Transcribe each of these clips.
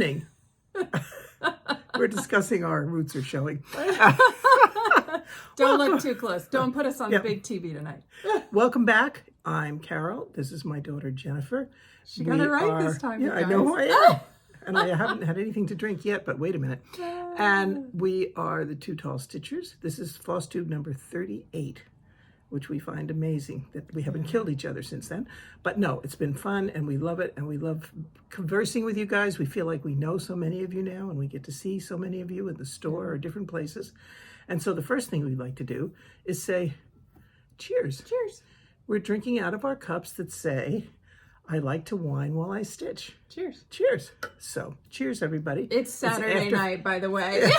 evening. We're discussing our roots are showing. Don't look too close. Don't put us on the big TV tonight. Welcome back. I'm Carol. This is my daughter, Jennifer. She got it right this time. Yeah, I know I am. And I haven't had anything to drink yet, but wait a minute. And we are the Two Tall Stitchers. This is Flosstube number 38, which we find amazing that we haven't killed each other since then. But no, it's been fun and we love it. And we love conversing with you guys. We feel like we know so many of you now and we get to see so many of you in the store or different places. And so the first thing we'd like to do is say, cheers. Cheers. We're drinking out of our cups that say, I like to whine while I stitch. Cheers. Cheers. So, cheers, everybody. It's Saturday night, by the way.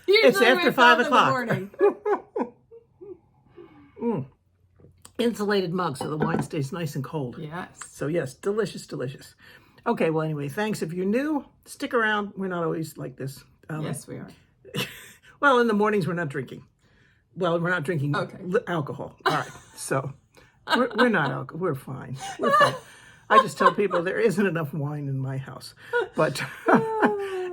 It's after 5 o'clock. In the morning. Insulated mug so the wine stays nice and cold. Yes. So, yes, delicious, delicious. Okay, well, anyway, thanks. If you're new, stick around. We're not always like this. Yes, we are. Well, in the mornings, we're not drinking. Well, we're not drinking alcohol. All right. So, we're not alcohol. We're fine. We're fine. I just tell people there isn't enough wine in my house. But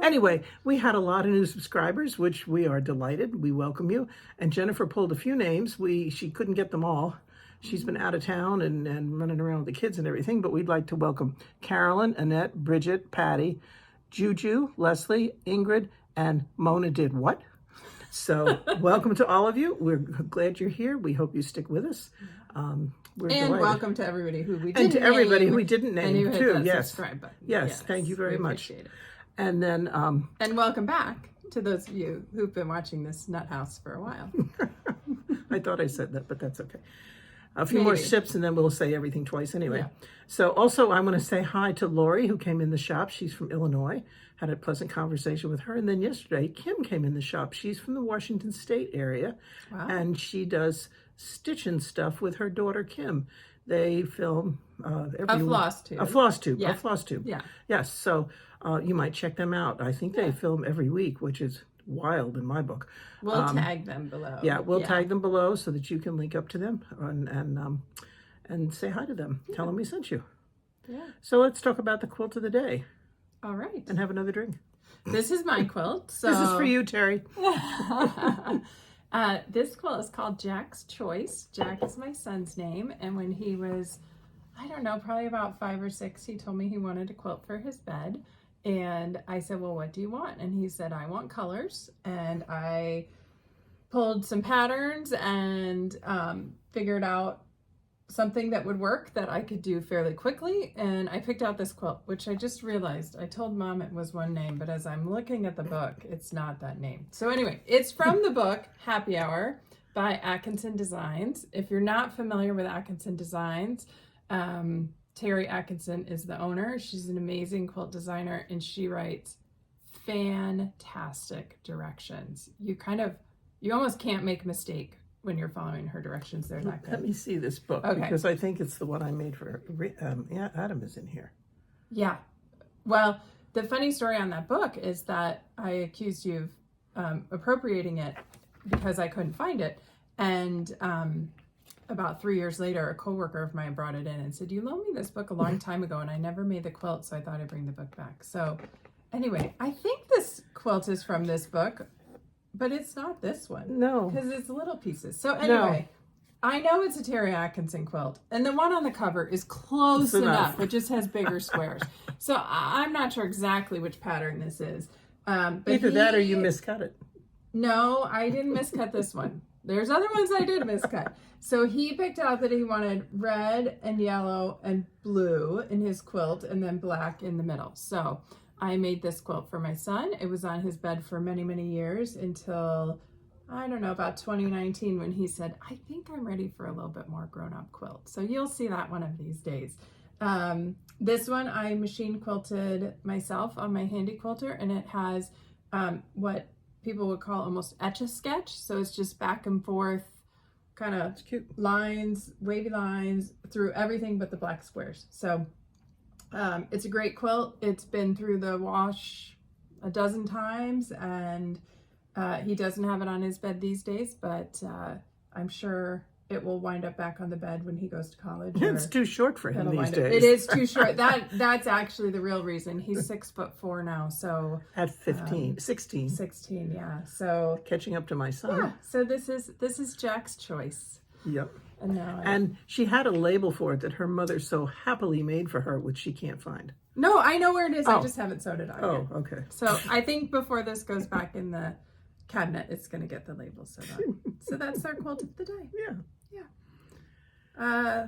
anyway, we had a lot of new subscribers, which we are delighted. We welcome you. And Jennifer pulled a few names. She couldn't get them all. She's been out of town and running around with the kids and everything. But we'd like to welcome Carolyn, Annette, Bridget, Patty, Juju, Leslie, Ingrid, and Mona did what? So welcome to all of you. We're glad you're here. We hope you stick with us. We're delighted. Welcome to everybody who we didn't name. And to everybody who we didn't name, and you hit too. That yes. subscribe button. Yes, thank you very much. Appreciate it. And then... and welcome back to those of you who've been watching this nut house for a while. I thought I said that, but that's okay. A few more sips and then we'll say everything twice anyway. Yeah. So also I'm going to say hi to Lori who came in the shop. She's from Illinois. Had a pleasant conversation with her. And then yesterday, Kim came in the shop. She's from the Washington State area. Wow. And she does stitching stuff with her daughter, Kim. They film a Flosstube. A Flosstube. Yeah. A Flosstube. Yeah. Yes. So you might check them out. I think they film every week, which is wild in my book. We'll tag them below. Yeah, we'll tag them below so that you can link up to them and say hi to them. Yeah. Tell them we sent you. Yeah. So let's talk about the quilt of the day. All right. And have another drink. This is my quilt. So this is for you, Terry. This quilt is called Jack's Choice. Jack is my son's name. And when he was, I don't know, probably about 5 or 6, he told me he wanted a quilt for his bed. And I said, well, what do you want? And he said, I want colors. And I pulled some patterns and figured out something that would work that I could do fairly quickly. And I picked out this quilt, which I just realized. I told Mom it was one name, but as I'm looking at the book, it's not that name. So anyway, it's from the book Happy Hour by Atkinson Designs. If you're not familiar with Atkinson Designs, Terry Atkinson is the owner. She's an amazing quilt designer and she writes fantastic directions. You almost can't make a mistake when you're following her directions. They're that good. Let me see this book because I think it's the one I made for Adam is in here. Yeah. Well, the funny story on that book is that I accused you of appropriating it because I couldn't find it. And about 3 years later, a coworker of mine brought it in and said, you loaned me this book a long time ago and I never made the quilt, so I thought I'd bring the book back. So anyway, I think this quilt is from this book, but it's not this one. No. Because it's little pieces. So anyway, I know it's a Terry Atkinson quilt. And the one on the cover is close enough. It just has bigger squares. So I'm not sure exactly which pattern this is. But either that or you miscut it. No, I didn't miscut this one. There's other ones I did miscut. So he picked out that he wanted red and yellow and blue in his quilt and then black in the middle. So I made this quilt for my son. It was on his bed for many, many years until, I don't know, about 2019 when he said, I think I'm ready for a little bit more grown-up quilt. So you'll see that one of these days. This one I machine quilted myself on my handy quilter, and it has what people would call almost etch-a-sketch. So it's just back and forth kind of lines, wavy lines through everything but the black squares. So it's a great quilt. It's been through the wash a dozen times and he doesn't have it on his bed these days, but I'm sure it will wind up back on the bed when he goes to college. It's too short for him these days. It is too short. That's actually the real reason. He's 6'4" now, so at 16. 16, yeah. So catching up to my son. Yeah. So this is Jack's choice. Yep. And she had a label for it that her mother so happily made for her, which she can't find. No, I know where it is. I just haven't sewed it on yet. Oh, okay. So I think before this goes back in the cabinet, it's going to get the label sewed on. So that's our quilt of the day. Yeah.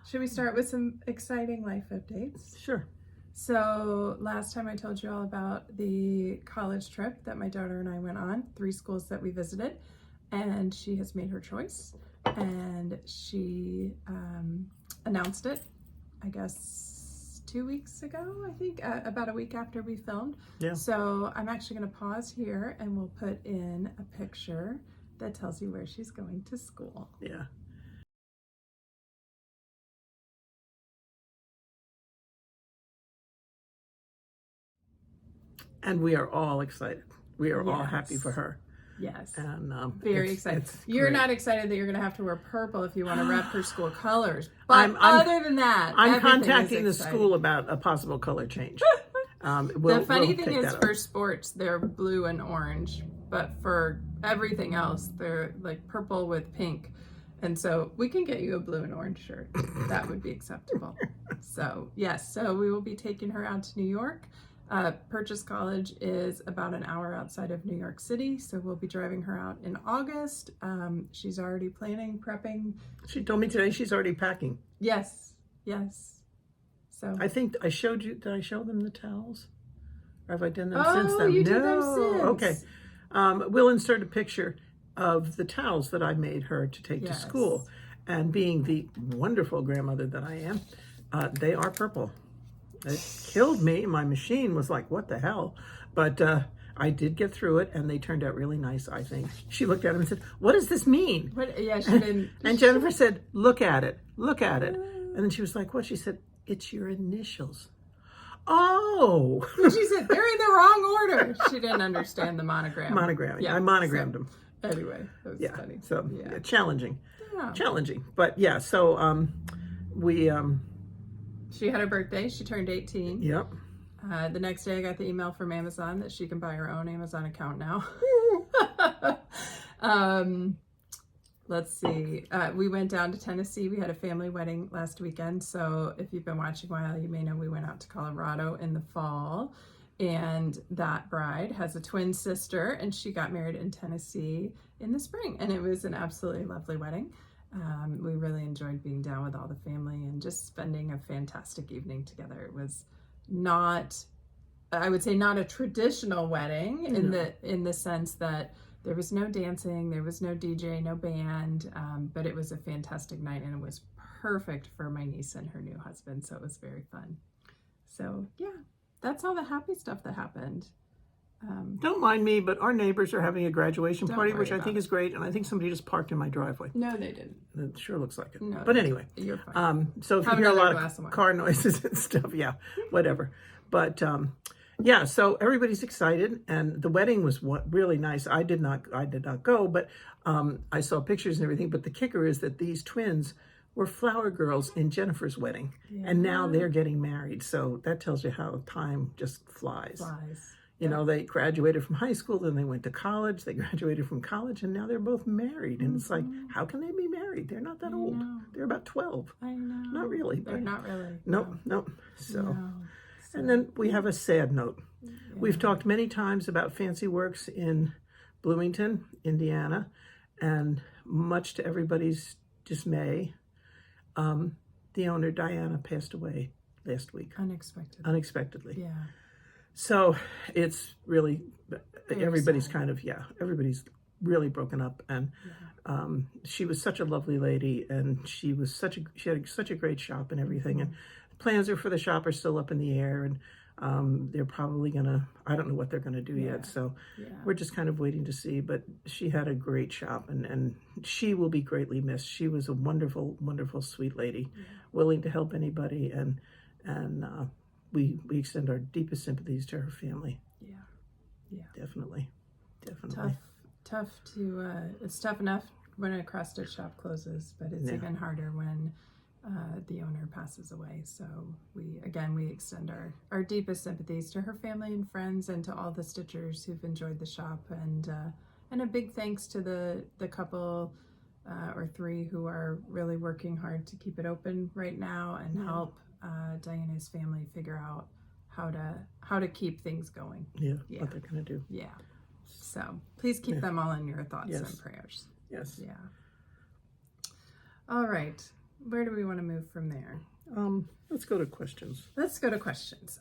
Should we start with some exciting life updates? Sure. So last time I told you all about the college trip that my daughter and I went on, 3 schools that we visited, and she has made her choice. And she announced it, I guess, 2 weeks ago, I think, about a week after we filmed. Yeah. So I'm actually going to pause here and we'll put in a picture that tells you where she's going to school. Yeah. And we are all excited. We are all happy for her. Yes. And very excited. You're great. Not excited that you're going to have to wear purple if you want to rep her school colors. But other than that, I'm contacting the school about a possible color change. The funny thing is, for sports, they're blue and orange, but for everything else, they're like purple with pink. And so we can get you a blue and orange shirt. That would be acceptable. So yes, so we will be taking her out to New York. Purchase College is about an hour outside of New York City, so we'll be driving her out in August. She's already planning, prepping. She told me today she's already packing. Yes. So I think I showed you. Did I show them the towels? Or have I done them since then? Oh, you did them since. Okay. We'll insert a picture of the towels that I made her to take to school. And being the wonderful grandmother that I am, they are purple. It killed me. My machine was like, what the hell? But I did get through it, and they turned out really nice, I think. She looked at them and said, what does this mean? Yeah, she didn't. And Jennifer said, look at it. Look at it. And then she was like, what? She said, it's your initials. Oh. She said, they're in the wrong order. She didn't understand the monogram. Monogram. Yeah, I monogrammed them. Anyway, that was funny. So challenging. Yeah. Challenging. But yeah, so we... She had her birthday. She turned 18. Yep. The next day I got the email from Amazon that she can buy her own Amazon account now. Let's see. We went down to Tennessee. We had a family wedding last weekend. So if you've been watching a while, you may know we went out to Colorado in the fall. And that bride has a twin sister, and she got married in Tennessee in the spring. And it was an absolutely lovely wedding. We really enjoyed being down with all the family and just spending a fantastic evening together. It was not, I would say, not a traditional wedding in the sense that there was no dancing, there was no DJ, no band, but it was a fantastic night, and it was perfect for my niece and her new husband. So it was very fun. So yeah, that's all the happy stuff that happened. Don't mind me, but our neighbors are having a graduation party, which I think is great, and I think somebody just parked in my driveway. No, they didn't. It sure looks like it. No, but anyway, you're fine. So if you hear a lot of car noises and stuff, yeah, whatever. But yeah, so everybody's excited, and the wedding was really nice. I did not go, but I saw pictures and everything. But the kicker is that these twins were flower girls in Jennifer's wedding, and now they're getting married. So that tells you how time just flies. You know, they graduated from high school, then they went to college, they graduated from college, and now they're both married. And it's like, how can they be married? They're not that old. They're about 12. I know. Not really. They're not really. Nope. So, and then we have a sad note. Yeah. We've talked many times about Fancy Works in Bloomington, Indiana, and much to everybody's dismay, the owner, Diana, passed away last week. Unexpectedly. Yeah. So it's really, everybody's sad. Everybody's really broken up. And she was such a lovely lady, and she had such a great shop and everything. And plans for the shop are still up in the air, and they're probably I don't know what they're gonna do yet. So we're just kind of waiting to see. But she had a great shop, and she will be greatly missed. She was a wonderful, wonderful, sweet lady, willing to help anybody, and we extend our deepest sympathies to her family. Yeah. Definitely. Tough to, it's tough enough when a cross stitch shop closes, but it's even harder when the owner passes away. So we extend our deepest sympathies to her family and friends, and to all the stitchers who've enjoyed the shop, and a big thanks to the couple or three who are really working hard to keep it open right now and help Diana's family figure out how to keep things going. What they're gonna do. So please keep them all in your thoughts and prayers. All right, where do we want to move from there? Let's go to questions.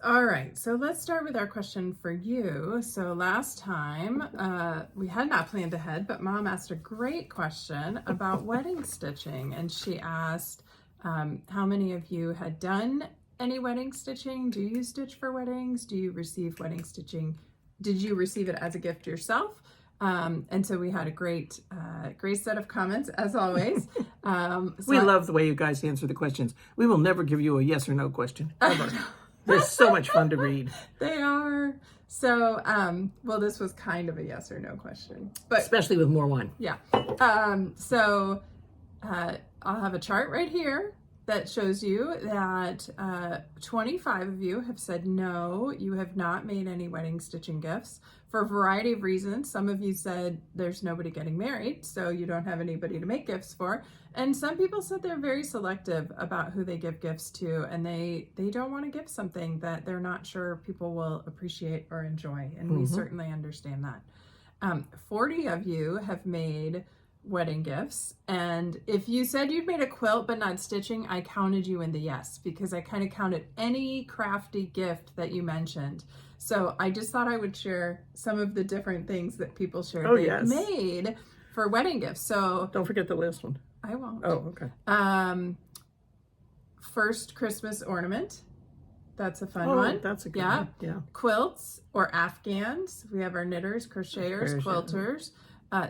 All right, so let's start with our question for you. So last time we had not planned ahead, but Mom asked a great question about wedding stitching, and she asked how many of you had done any wedding stitching. Do you stitch for weddings? Do you receive wedding stitching? Did you receive it as a gift yourself? And so we had a great set of comments, as always. We love the way you guys answer the questions. We will never give you a yes or no question, ever. They're so much fun to read. They are. So, well, this was kind of a yes or no question, but especially with more wine. So I'll have a chart right here that shows you that 25 of you have said no, you have not made any wedding stitching gifts for a variety of reasons. Some of you said there's nobody getting married, so you don't have anybody to make gifts for. And some people said they're very selective about who they give gifts to, and they don't want to give something that they're not sure people will appreciate or enjoy. And we certainly understand that. 40 of you have made wedding gifts, and if you said you'd made a quilt but not stitching, I counted you in the yes, because I kind of counted any crafty gift that you mentioned. So I just thought I would share some of the different things that people shared they made for wedding gifts. So don't forget the last one. I won't. Oh, okay. First Christmas ornament. That's a fun one. That's a good one. Yeah. Quilts or Afghans. We have our knitters, crocheters, quilters.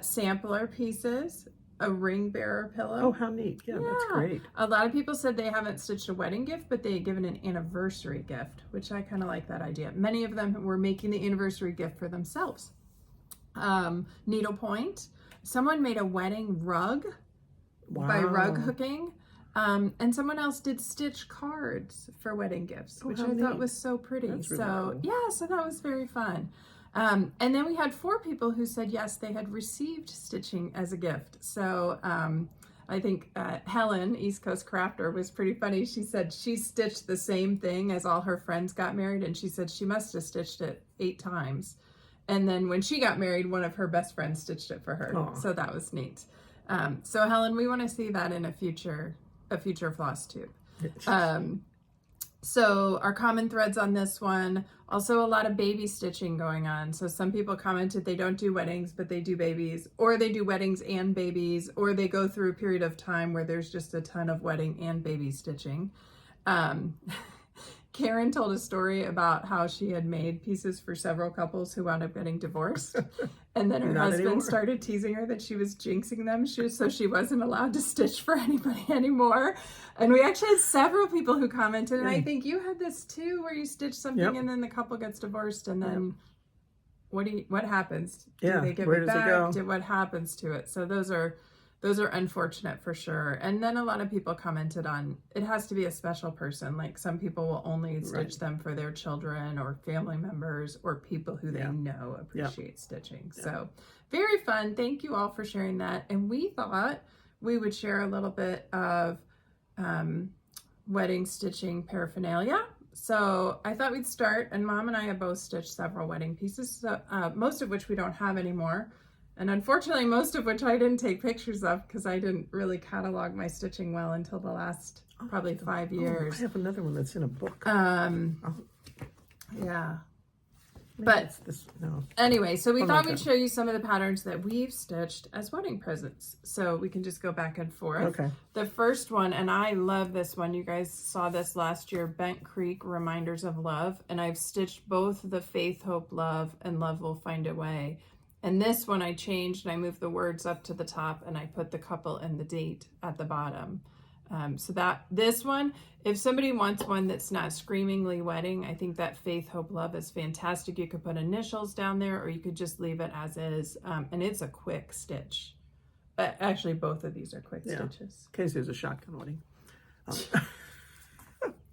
Sampler pieces, a ring bearer pillow. Oh, how neat. Yeah, that's great. A lot of people said they haven't stitched a wedding gift, but they had given an anniversary gift, which I kind of like that idea. Many of them were making the anniversary gift for themselves. Needlepoint. Someone made a wedding rug by rug hooking. And someone else did stitch cards for wedding gifts, which I thought was so pretty. That's really cool. So that was very fun. And then we had 4 people who said yes, they had received stitching as a gift. So I think Helen, East Coast Crafter, was pretty funny. She said she stitched the same thing as all her friends got married, and she said she must have stitched it 8 times. And then when she got married, one of her best friends stitched it for her. Aww. So that was neat. So Helen, we want to see that in a future Flosstube. So our common threads on this one, also a lot of baby stitching going on. So some people commented they don't do weddings, but they do babies, or they do weddings and babies, or they go through a period of time where there's just a ton of wedding and baby stitching. Karen told a story about how she had made pieces for several couples who wound up getting divorced. And then her husband started teasing her that she was jinxing them, so she wasn't allowed to stitch for anybody anymore. And we actually had several people who commented, and I think you had this too, where you stitch something and then the couple gets divorced, and then what happens? Do they give it back? What happens to it? So those are unfortunate for sure. And then a lot of people commented on it has to be a special person. Like some people will only stitch them for their children or family members or people who they know appreciate stitching. So very fun. Thank you all for sharing that. And we thought we would share a little bit of wedding stitching paraphernalia. So I thought we'd start, and Mom and I have both stitched several wedding pieces, so, most of which we don't have anymore. And unfortunately, most of which I didn't take pictures of because I didn't really catalog my stitching well until the last probably 5 years. I have another one that's in a book. Yeah. But anyway, so we thought we'd show you some of the patterns that we've stitched as wedding presents. So we can just go back and forth. Okay. The first one, and I love this one. You guys saw this last year, Bent Creek Reminders of Love. And I've stitched both the Faith, Hope, Love, and Love Will Find a Way. And this one I changed, and I moved the words up to the top, and I put the couple and the date at the bottom. So this one, if somebody wants one that's not screamingly wedding, I think that Faith, Hope, Love is fantastic. You could put initials down there, or you could just leave it as is. And it's a quick stitch. Actually, both of these are quick stitches. In case there's a shotgun wedding.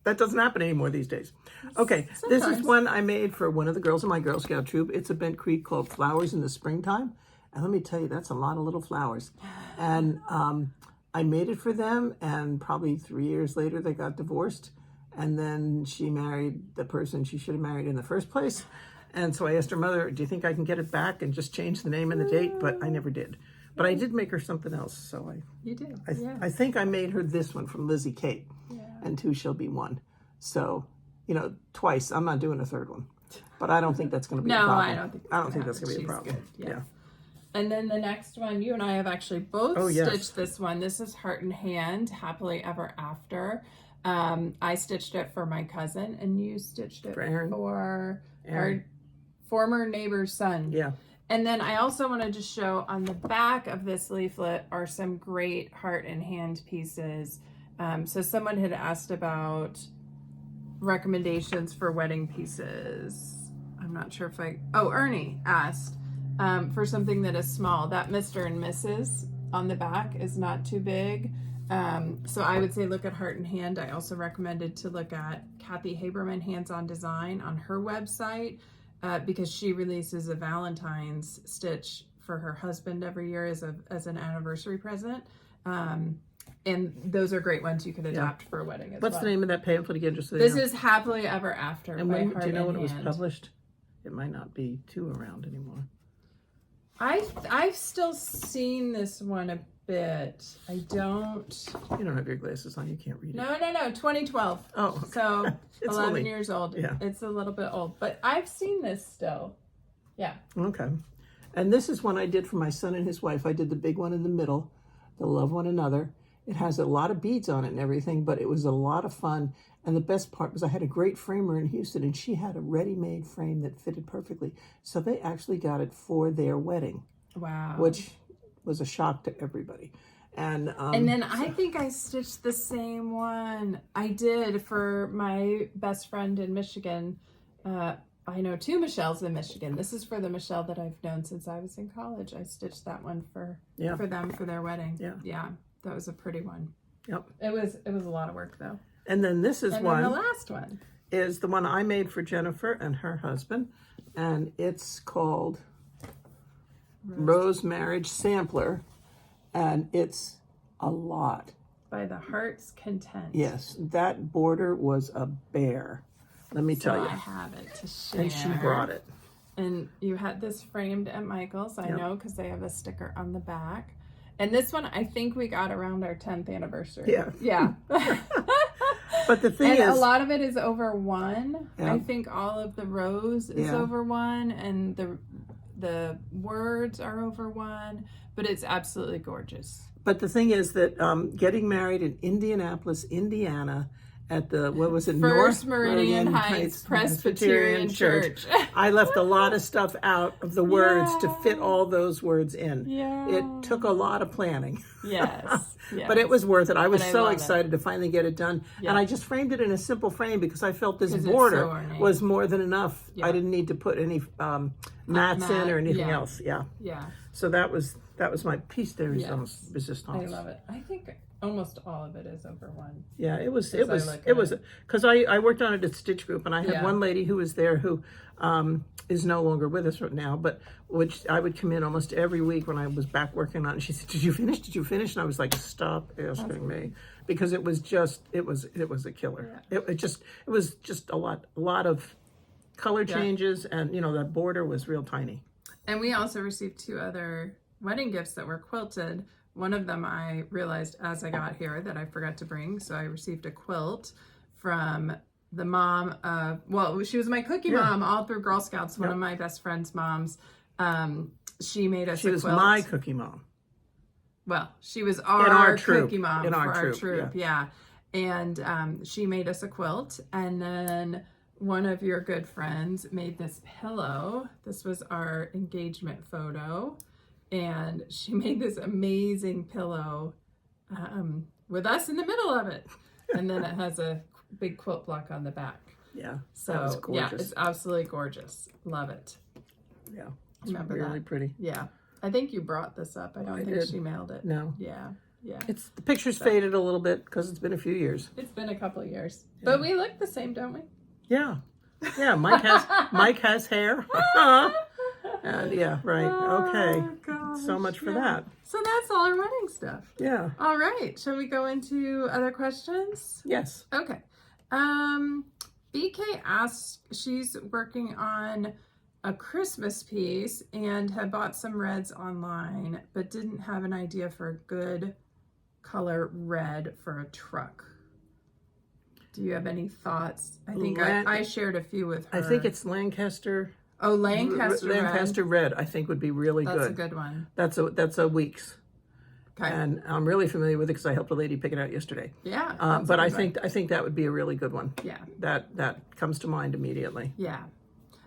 That doesn't happen anymore these days. Okay, This is one I made for one of the girls in my Girl Scout troop. It's a bent creek called Flowers in the Springtime. And let me tell you, that's a lot of little flowers. And I made it for them, and probably 3 years later, they got divorced. And then she married the person she should have married in the first place. And so I asked her mother, do you think I can get it back and just change the name and the date? But I never did. But I did make her something else. So You did, I think I made her this one from Lizzie Kate. And two shall be one. So, twice. I'm not doing a third one. But I don't think that's going to be a problem. I don't think that's going to be a problem. Yeah. And then the next one, you and I have actually both stitched this one. This is Heart and Hand, Happily Ever After. I stitched it for my cousin, and you stitched it for our former neighbor's son. Yeah. And then I also wanted to show on the back of this leaflet are some great Heart and Hand pieces. So someone had asked about recommendations for wedding pieces. I'm not sure if Ernie asked for something that is small. That Mr. and Mrs. on the back is not too big. So I would say look at Heart and Hand. I also recommended to look at Kathy Haberman Hands-On Design on her website because she releases a Valentine's stitch for her husband every year as an anniversary present. And those are great ones you could adapt for a wedding as well. What's the name of that pamphlet again? Just so this is Happily Ever After. And when, do you know when it was published? It might not be too around anymore. I've still seen this one a bit. I don't. You don't have your glasses on. You can't read it. No. 2012. Oh, okay. So it's 11 years old. Yeah. It's a little bit old, but I've seen this still. Yeah. Okay. And this is one I did for my son and his wife. I did the big one in the middle, the Love One Another. It has a lot of beads on it and everything, but it was a lot of fun. And the best part was I had a great framer in Houston, and she had a ready-made frame that fitted perfectly. So they actually got it for their wedding. Wow. Which was a shock to everybody. And then I think I stitched the same one. I did for my best friend in Michigan. I know two Michelles in Michigan. This is for the Michelle that I've known since I was in college. I stitched that one for them for their wedding. Yeah. That was a pretty one. Yep. It was a lot of work though. And then this is one. And then the last one is the one I made for Jennifer and her husband, and it's called Rose Marriage Sampler, and it's a lot. By the Heart's Content. Yes, that border was a bear. Let me tell you. I have it to share. And she brought it. And you had this framed at Michael's, I know, because they have a sticker on the back. And this one, I think we got around our 10th anniversary. Yeah. But the thing is, a lot of it is over one. I think all of the rows is over one, and the words are over one. But it's absolutely gorgeous. But the thing is that getting married in Indianapolis, Indiana, at the, First Meridian Heights Presbyterian Church. I left a lot of stuff out of the words to fit all those words in. Yeah. It took a lot of planning. Yes. But it was worth it. I was so excited to finally get it done. Yeah. And I just framed it in a simple frame because I felt this border was more than enough. Yeah. I didn't need to put any mats in or anything else. Yeah. So that was my piece de resistance. I love it. I think almost all of it is over one. Yeah, it was because I worked on it at Stitch Group, and I had one lady who was there who is no longer with us right now, but which I would come in almost every week when I was back working on it. And she said, "Did you finish?" And I was like, "Stop asking me," because it was a killer. Yeah. It was just a lot of color changes, and that border was real tiny. And we also received 2 other wedding gifts that were quilted. One of them I realized as I got here that I forgot to bring. So I received a quilt from the mom of, she was my cookie mom all through Girl Scouts, one of my best friend's moms. She made us a quilt. She was my cookie mom. Well, she was our cookie mom for our troop. Yeah. And she made us a quilt. And then one of your good friends made this pillow. This was our engagement photo. And she made this amazing pillow with us in the middle of it. And then it has a big quilt block on the back. Yeah. So, it's absolutely gorgeous. Love it. Yeah. It's really pretty. Yeah. I think you brought this up. I don't think she mailed it. No. Yeah. Yeah. The picture's faded a little bit because it's been a few years. It's been a couple of years. Yeah. But we look the same, don't we? Yeah. Yeah, Mike has hair. And yeah, right. Okay. Gosh, so much for that. So that's all our wedding stuff. Yeah. All right. Shall we go into other questions? Yes. Okay. BK asks, she's working on a Christmas piece and had bought some reds online, but didn't have an idea for a good color red for a truck. Do you have any thoughts? I think I shared a few with her. I think it's Lancaster. Oh, Lancaster red. I think would be really good. That's a good one. That's a Weeks. Okay. And I'm really familiar with it because I helped a lady pick it out yesterday. Yeah. But I think that would be a really good one. Yeah. That comes to mind immediately. Yeah.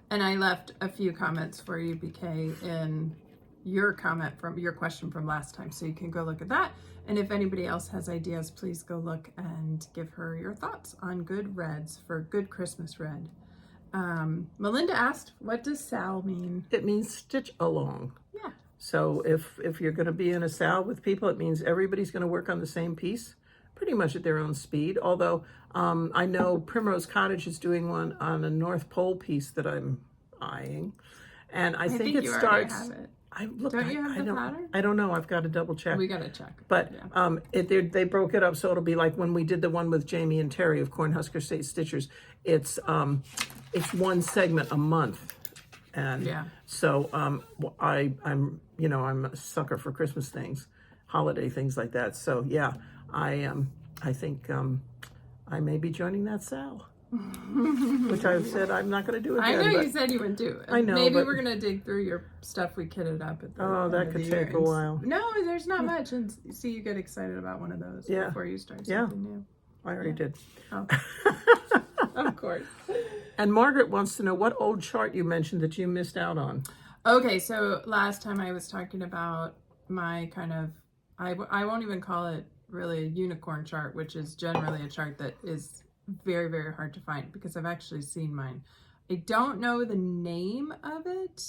And I left a few comments for you, BK, in your question from last time, so you can go look at that. And if anybody else has ideas, please go look and give her your thoughts on good reds for good Christmas red. Melinda asked, what does SAL mean? It means stitch along. Yeah. So if you're going to be in a SAL with people, it means everybody's going to work on the same piece, pretty much at their own speed. Although I know Primrose Cottage is doing one on a North Pole piece that I'm eyeing, and I think it starts. Have it. Don't you have the pattern? I don't know. I've got to double check. We got to check. But yeah. They broke it up so it'll be like when we did the one with Jamie and Terry of Cornhusker State Stitchers. It's one segment a month, and yeah. So I'm a sucker for Christmas things, holiday things like that. So yeah, I think I may be joining that SAL. Which I've said I'm not going to do again. I know you said you would do it. I know. Maybe we're going to dig through your stuff we kitted up at the end that of could the take year. a while. No, there's not much. And see, you get excited about one of those before you start something new. I already did. Oh. Of course. And Margaret wants to know what old chart you mentioned that you missed out on. Okay, so last time I was talking about my kind of, I won't even call it really a unicorn chart, which is generally a chart that is very, very hard to find because I've actually seen mine. I don't know the name of it,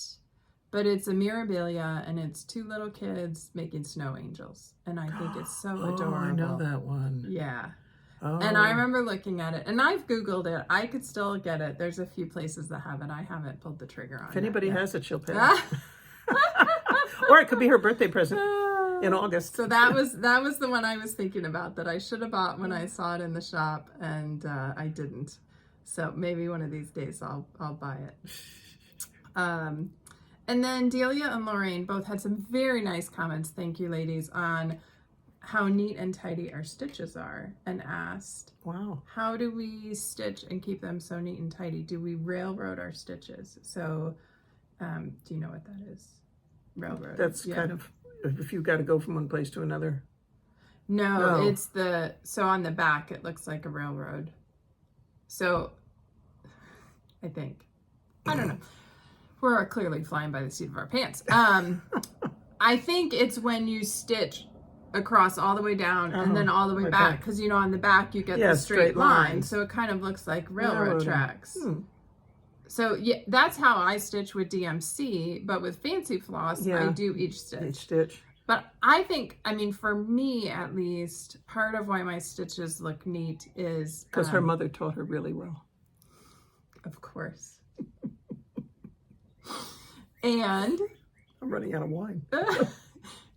but it's a Mirabilia and it's two little kids making snow angels. And I think it's so adorable. I know that one. Yeah. Oh. And I remember looking at it, and I've Googled it. I could still get it. There's a few places that have it. I haven't pulled the trigger on it. If anybody has it, she'll pay. Or it could be her birthday present in August. So that was the one I was thinking about that I should have bought when I saw it in the shop, and I didn't. So maybe one of these days I'll buy it. And then Delia and Lorraine both had some very nice comments. Thank you, ladies, on how neat and tidy our stitches are, and asked, wow, how do we stitch and keep them so neat and tidy? Do we railroad our stitches? So do you know what that is? Railroad. That's kind of if you've got to go from one place to another. No, it's so on the back it looks like a railroad. So I don't know. We're clearly flying by the seat of our pants. I think it's when you stitch across all the way down and then all the way back, because on the back you get the straight line, so it kind of looks like railroad tracks. So yeah, that's how I stitch with DMC, but with Fancy Floss I do each stitch. But I think, for me at least, part of why my stitches look neat is because her mother taught her really well. Of course. And I'm running out of wine.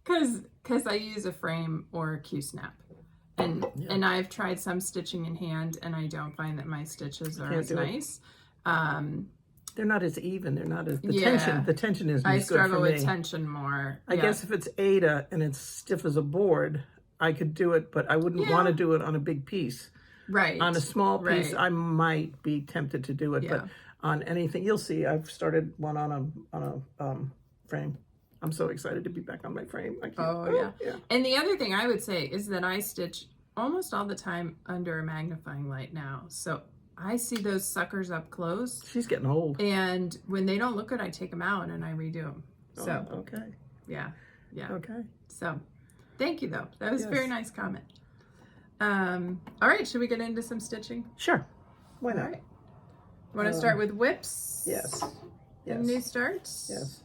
Because I use a frame or a Q-snap. And I've tried some stitching in hand, and I don't find that my stitches are as nice. They're not as even. They're not as the tension isn't I as good for me. struggle with tension more. I guess if it's Ada and it's stiff as a board, I could do it, but I wouldn't want to do it on a big piece. Right. On a small piece, I might be tempted to do it, but on anything, you'll see. I've started one on a frame. I'm so excited to be back on my frame. Yeah. And the other thing I would say is that I stitch almost all the time under a magnifying light now. So I see those suckers up close. She's getting old. And when they don't look good, I take them out and I redo them. So okay. Yeah. Okay. So thank you, though. That was a very nice comment. All right, should we get into some stitching? Sure. Why not? All right. Want to start with whips? Yes. And new starts? Yes.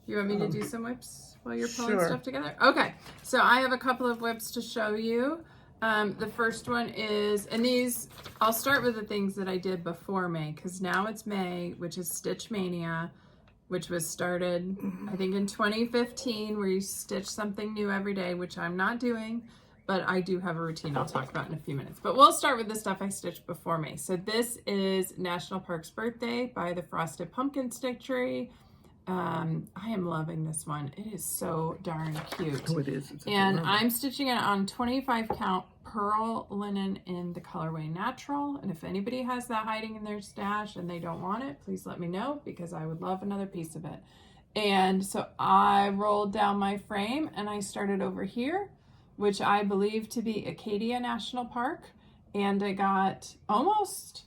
You want me to do some whips while you're pulling sure. stuff together? Okay, so I have a couple of whips to show you. The first one is, and these, I'll start with the things that I did before May, because now it's May, which is Stitch Mania, which was started, I think, in 2015, where you stitch something new every day, which I'm not doing, but I do have a routine I'll talk about in a few minutes. But we'll start with the stuff I stitched before May. So this is National Park's Birthday by the Frosted Pumpkin Stitchery. I am loving this one. It is so darn cute. Oh, it is. And I'm stitching it on 25 count pearl linen in the colorway Natural. And if anybody has that hiding in their stash and they don't want it, please let me know, because I would love another piece of it. And so I rolled down my frame and I started over here, which I believe to be Acadia National Park. And I got almost,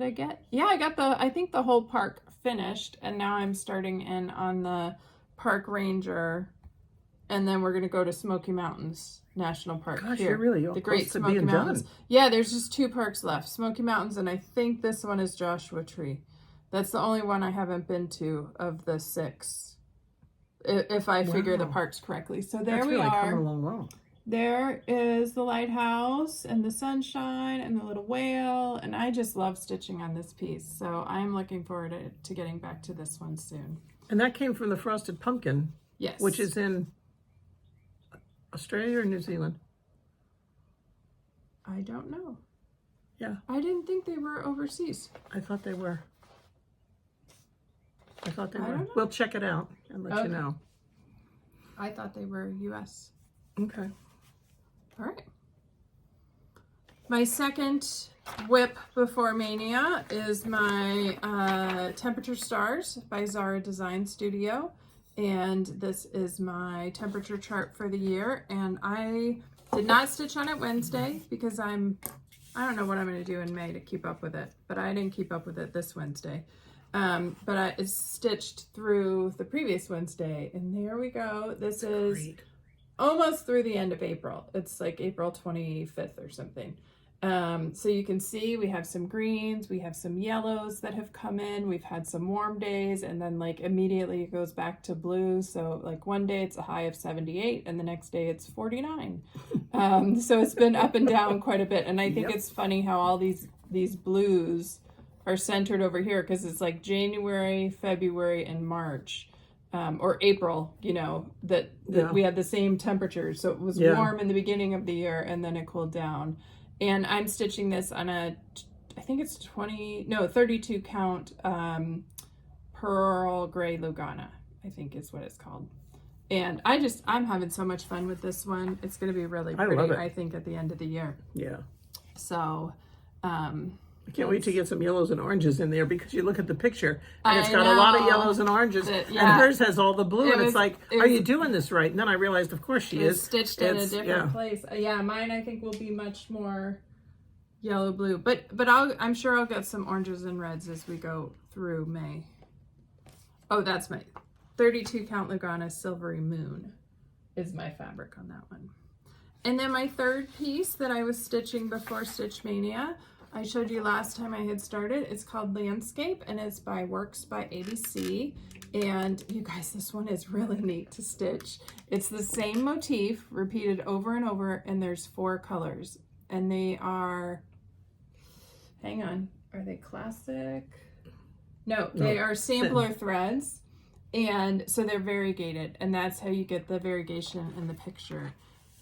I got I think the whole park finished, and now I'm starting in on the Park Ranger, and then we're going to go to Smoky Mountains National Park. Gosh, here. you're really The Great Smoky being Mountains. done. Yeah, there's just 2 parks left, Smoky Mountains, and I think this one is Joshua Tree. That's the only one I haven't been to of the 6, if I figure the parks correctly. So there That's we really are. coming along well. There is the lighthouse and the sunshine and the little whale, and I just love stitching on this piece. So I'm looking forward to getting back to this one soon. And that came from the Frosted Pumpkin. Yes. Which is in Australia or New Zealand? I don't know. Yeah. I didn't think they were overseas. I thought they were. I don't know. We'll check it out and let you know. I thought they were U.S. Okay. All right. My second whip before Mania is my Temperature Stars by Zara Design Studio. And this is my temperature chart for the year. And I did not stitch on it Wednesday because I don't know what I'm going to do in May to keep up with it. But I didn't keep up with it this Wednesday. But it's stitched through the previous Wednesday. And there we go. This is great. Almost through the end of April. It's like April 25th or something. So you can see we have some greens, we have some yellows that have come in, we've had some warm days, and then like immediately it goes back to blue. So like one day it's a high of 78 and the next day it's 49. So it's been up and down quite a bit. And I think it's funny how all these blues are centered over here, because it's like January, February, and March. Or April, you know, that we had the same temperatures. So it was warm in the beginning of the year and then it cooled down. And I'm stitching this on I think it's 32 count Pearl Gray Lugana, I think is what it's called. And I'm having so much fun with this one. It's going to be really pretty, I think, at the end of the year. Yeah. So, I can't wait to get some yellows and oranges in there, because you look at the picture and it's got a lot of yellows and oranges, and hers has all the blue, and it's like, are you doing this right? And then I realized, of course she is. Stitched in a different place. Yeah, mine I think will be much more yellow blue, but I'm sure I'll get some oranges and reds as we go through May. Oh, that's my 32 count Lugana Silvery Moon is my fabric on that one. And then my third piece that I was stitching before Stitch Mania, I showed you last time I had started. It's called Landscape, and it's by Works by ABC. And you guys, this one is really neat to stitch. It's the same motif repeated over and over, and there's 4 colors. And they are, hang on, are they classic? No, they are sampler threads. And so they're variegated, and that's how you get the variegation in the picture.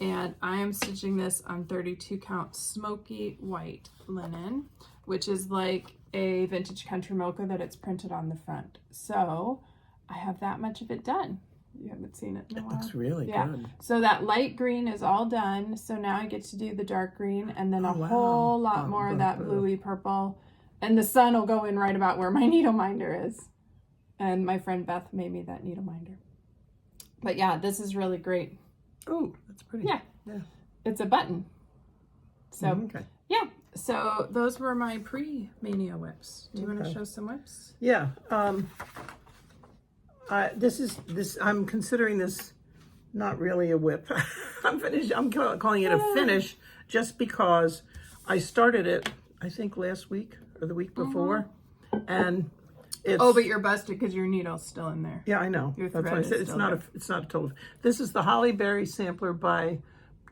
And I am stitching this on 32 count smoky white linen, which is like a vintage country mocha that it's printed on the front. So I have that much of it done. You haven't seen it in a while. It looks really good. So that light green is all done. So now I get to do the dark green, and then a whole lot more of that bluey purple. And the sun will go in right about where my needle minder is. And my friend Beth made me that needle minder. But yeah, this is really great. Oh, that's pretty. Yeah. It's a button. So yeah. So those were my pre-Mania whips. Do you want to show some whips? Yeah. I'm considering this not really a whip. I'm calling it a finish, just because I started it, I think last week or the week before, and Oh, but you're busted because your needle's still in there. Yeah, I know. Your That's thread why I is said it's still not there. it's not a total. This is the Holly Berry sampler by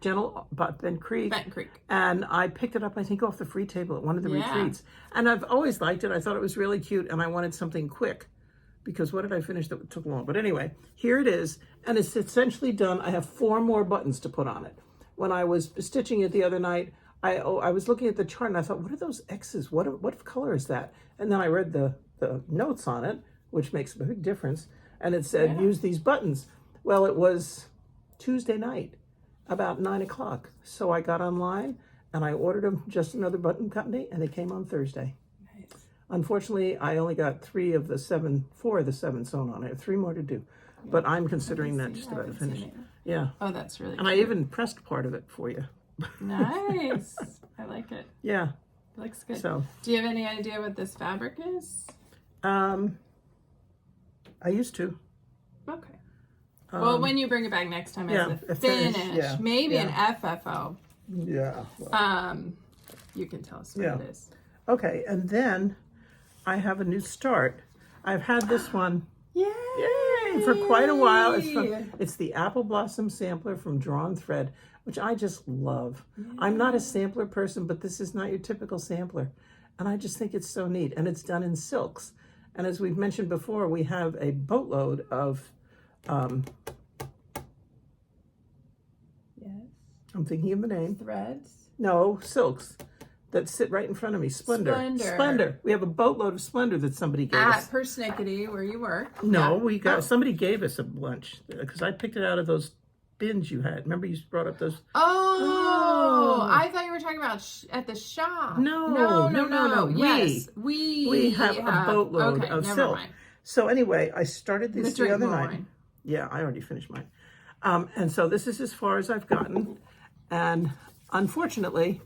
Bent Creek. Bent Creek. And I picked it up, I think, off the free table at one of the Yeah. retreats. And I've always liked it. I thought it was really cute, and I wanted something quick. Because what did I finish that took long? But anyway, here it is, and it's essentially done. I have 4 more buttons to put on it. When I was stitching it the other night, I was looking at the chart and I thought, what are those X's? What color is that? And then I read the notes on it, which makes a big difference. And it said, use these buttons. Well, it was Tuesday night, about 9 o'clock. So I got online and I ordered them, Just Another Button Company, and they came on Thursday. Nice. Unfortunately, I only got 4 of the 7 sewn on. I have 3 more to do. Yeah. But I'm considering that just about finished. Yeah. Oh, that's really And cute. I even pressed part of it for you. Nice. I like it. Yeah. It looks good. So, do you have any idea what this fabric is? I used to. Okay. Well, when you bring it back next time as a finish, maybe an FFO. Yeah. Well, you can tell us what it is. Okay, and then I have a new start. I've had this one for quite a while. It's the Apple Blossom Sampler from Drawn Thread, which I just love. I'm not a sampler person, but this is not your typical sampler. And I just think it's so neat. And it's done in silks. And as we've mentioned before, we have a boatload of, I'm thinking of the name. Threads? No, silks that sit right in front of me. Splendor. We have a boatload of Splendor that somebody gave us. At Persnickety, where you work. No, we got, somebody gave us a bunch because I picked it out of those bins you had. Remember you brought up those? Oh. I thought you were talking about at the shop. No. Yes, we have a boatload of silk. Mind. So anyway, I started this the other night. Wine. Yeah, I already finished mine. And so this is as far as I've gotten. And unfortunately,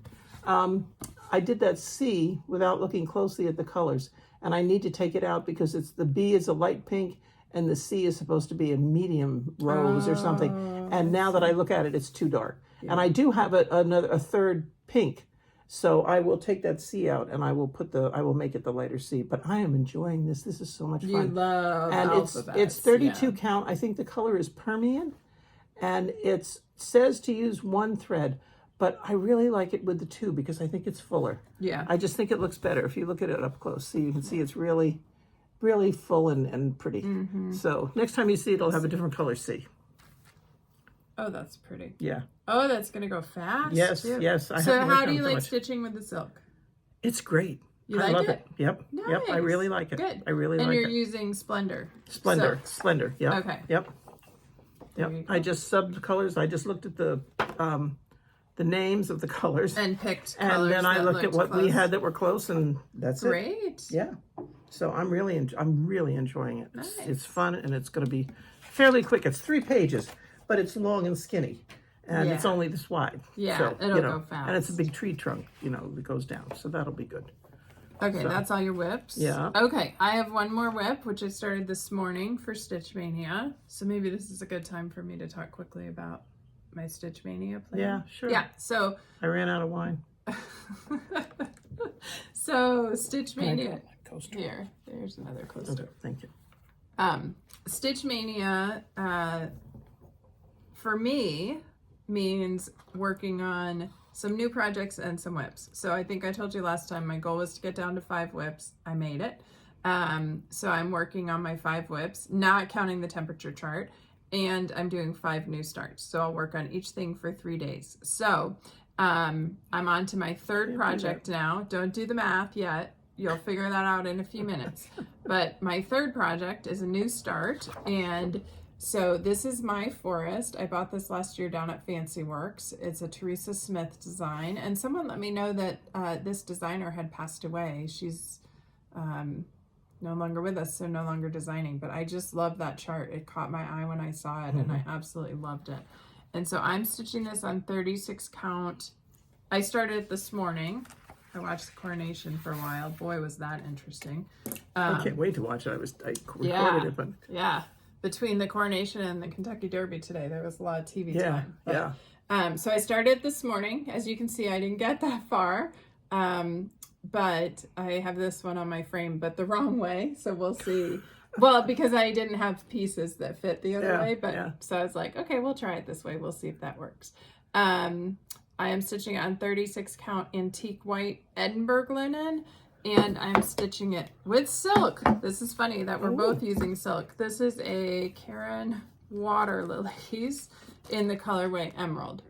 I did that C without looking closely at the colors. And I need to take it out because the B is a light pink and the C is supposed to be a medium rose or something. And now that I look at it, it's too dark. Yeah. And I do have a third pink. So I will take that C out and I will make it the lighter C. But I am enjoying this. This is so much fun. You love and it's 32 count. I think the color is Permian. And it says to use 1 thread. But I really like it with the 2 because I think it's fuller. Yeah. I just think it looks better if you look at it up close. See, you can see it's really, really full and pretty. Mm-hmm. So next time you see it, it'll have a different color C. Oh, that's pretty. Yeah. Oh, that's going to go fast. Yes. So how do you like stitching with the silk? It's great. I love it? Yep. Nice. Yep. I really like it. Good. I really like it. And you're using Splendor. Splendor. Yep. Okay. Yep. I just subbed the colors. I just looked at the names of the colors and picked colors, and then I looked at what we had that were close, and that's great. Yeah. So I'm really enjoying it. Nice. It's fun, and it's going to be fairly quick. It's 3 pages, but it's long and skinny, and it's only this wide. Yeah, so, it'll go fast. And it's a big tree trunk, that goes down, so that'll be good. Okay, so, that's all your whips? Yeah. Okay, I have one more whip, which I started this morning for Stitch Mania. So maybe this is a good time for me to talk quickly about my Stitch Mania plan. Yeah, sure. Yeah, so... I ran out of wine. So, Stitch Mania... Here, there's another coaster. Okay, thank you. Stitch Mania, for me, means working on some new projects and some whips. So I think I told you last time my goal was to get down to 5 whips. I made it. So I'm working on my 5 whips, not counting the temperature chart, and I'm doing 5 new starts. So I'll work on each thing for 3 days. So I'm on to my 3rd project now. Don't do the math yet. You'll figure that out in a few minutes. But my 3rd project is a new start, and so this is my forest. I bought this last year down at Fancy Works. It's a Teresa Smith design, and someone let me know that this designer had passed away. She's no longer with us, so no longer designing, but I just love that chart. It caught my eye when I saw it, and I absolutely loved it. And so I'm stitching this on 36 count. I started it this morning. I watched the coronation for a while. Boy, was that interesting. I can't wait to watch it. I recorded it, but... Yeah. Between the coronation and the Kentucky Derby today, there was a lot of TV time. But, so I started this morning. As you can see, I didn't get that far. but I have this one on my frame, but the wrong way. So we'll see. Well, because I didn't have pieces that fit the other way, but so I was like, okay, we'll try it this way. We'll see if that works. I am stitching on 36 count antique white Edinburgh linen, and I'm stitching it with silk. This is funny that we're both using silk. This is a Karen Water Lilies in the colorway Emerald.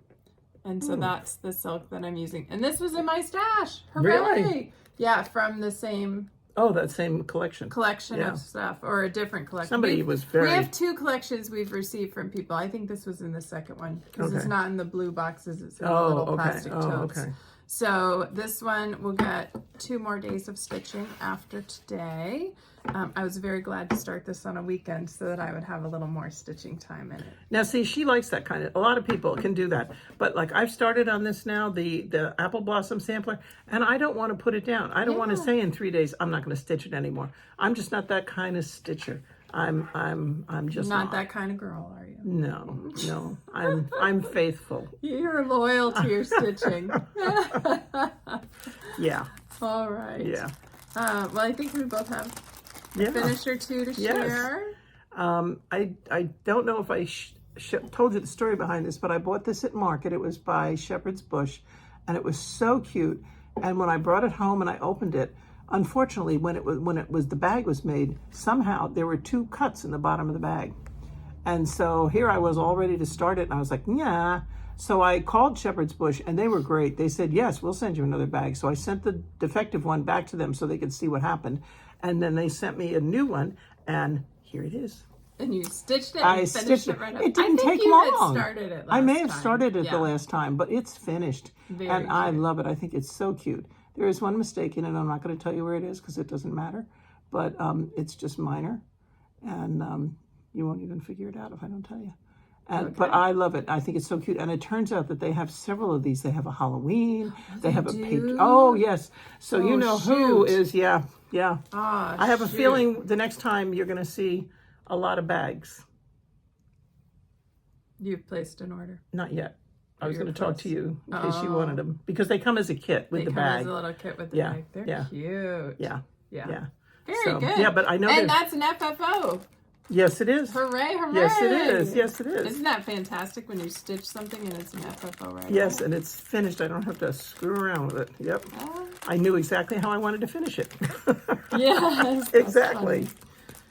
And so that's the silk that I'm using. And this was in my stash. Hooray! Really? Yeah, from the same... Oh, that same collection. Collection of stuff, or a different collection. Somebody was very... We have 2 collections we've received from people. I think this was in the second one, because it's not in the blue boxes. It's in the little plastic totes. Okay. So this one will get 2 more days of stitching after today. I was very glad to start this on a weekend so that I would have a little more stitching time in it. Now, see, she likes that kind of, a lot of people can do that. But like I've started on this now, the Apple Blossom sampler, and I don't want to put it down. I don't want to say in 3 days, I'm not going to stitch it anymore. I'm just not that kind of stitcher. I'm just not that kind of girl, are you? No. I'm faithful. You're loyal to your stitching. Yeah. All right. Yeah. Well, I think we both have a finish or 2 to share. I don't know if I told you the story behind this, but I bought this at market. It was by Shepherd's Bush, and it was so cute. And when I brought it home and I opened it, unfortunately, when the bag was made, somehow there were 2 cuts in the bottom of the bag. And so here I was all ready to start it, and I was like, yeah. So I called Shepherd's Bush, and they were great. They said, yes, we'll send you another bag. So I sent the defective one back to them so they could see what happened. And then they sent me a new one, and here it is. And you stitched it and I finished it right up. It didn't take long. I may have started it the the last time, but it's finished. Very and cute. I love it. I think it's so cute. There is one mistake in it. I'm not going to tell you where it is because it doesn't matter. But it's just minor. And you won't even figure it out if I don't tell you. But I love it. I think it's so cute. And it turns out that they have several of these. They have a Halloween. They have a page. Oh, yes. So you know who is, yeah. I have a feeling the next time you're going to see a lot of bags. You've placed an order? Not yet. I was going to talk to you in case you wanted them. Because they come as a kit with the bag. They come as a little kit with the bag. They're cute. Yeah. Very good. Yeah, but I know and that's an FFO. Yes, it is. Hooray, hooray. Yes, it is. Yes, it is. Isn't that fantastic when you stitch something and it's an FFO right Yes, away? and it's finished. I don't have to screw around with it. Yep. I knew exactly how I wanted to finish it. Yes. Exactly.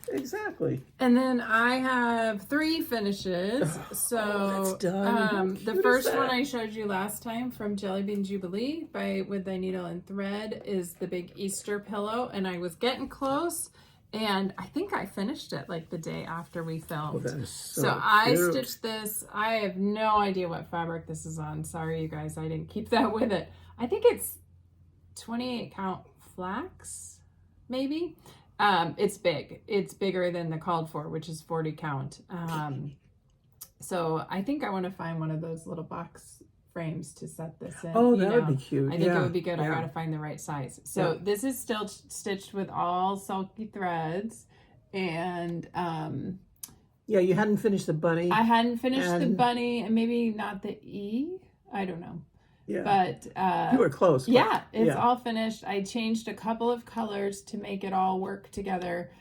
Exactly. And then I have 3 finishes. So that's done. The first one I showed you last time from Jelly Bean Jubilee by With Thy Needle and Thread is the big Easter pillow. And I was getting close. And I think I finished it like the day after we filmed. Oh, that is so I cute. stitched this. I have no idea what fabric this is on. Sorry, you guys. I didn't keep that with it. I think it's 28 count flax, maybe. It's big. It's bigger than the called for, which is 40 count. So I think I want to find one of those little box frames to set this in. Oh, that would be cute. I think it would be good. I gotta find the right size. So this is still stitched with all silky threads, and yeah, you hadn't finished the bunny. I hadn't finished the bunny, and maybe not the E. I don't know. Yeah, but you were close. Yeah, it's all finished. I changed a couple of colors to make it all work together.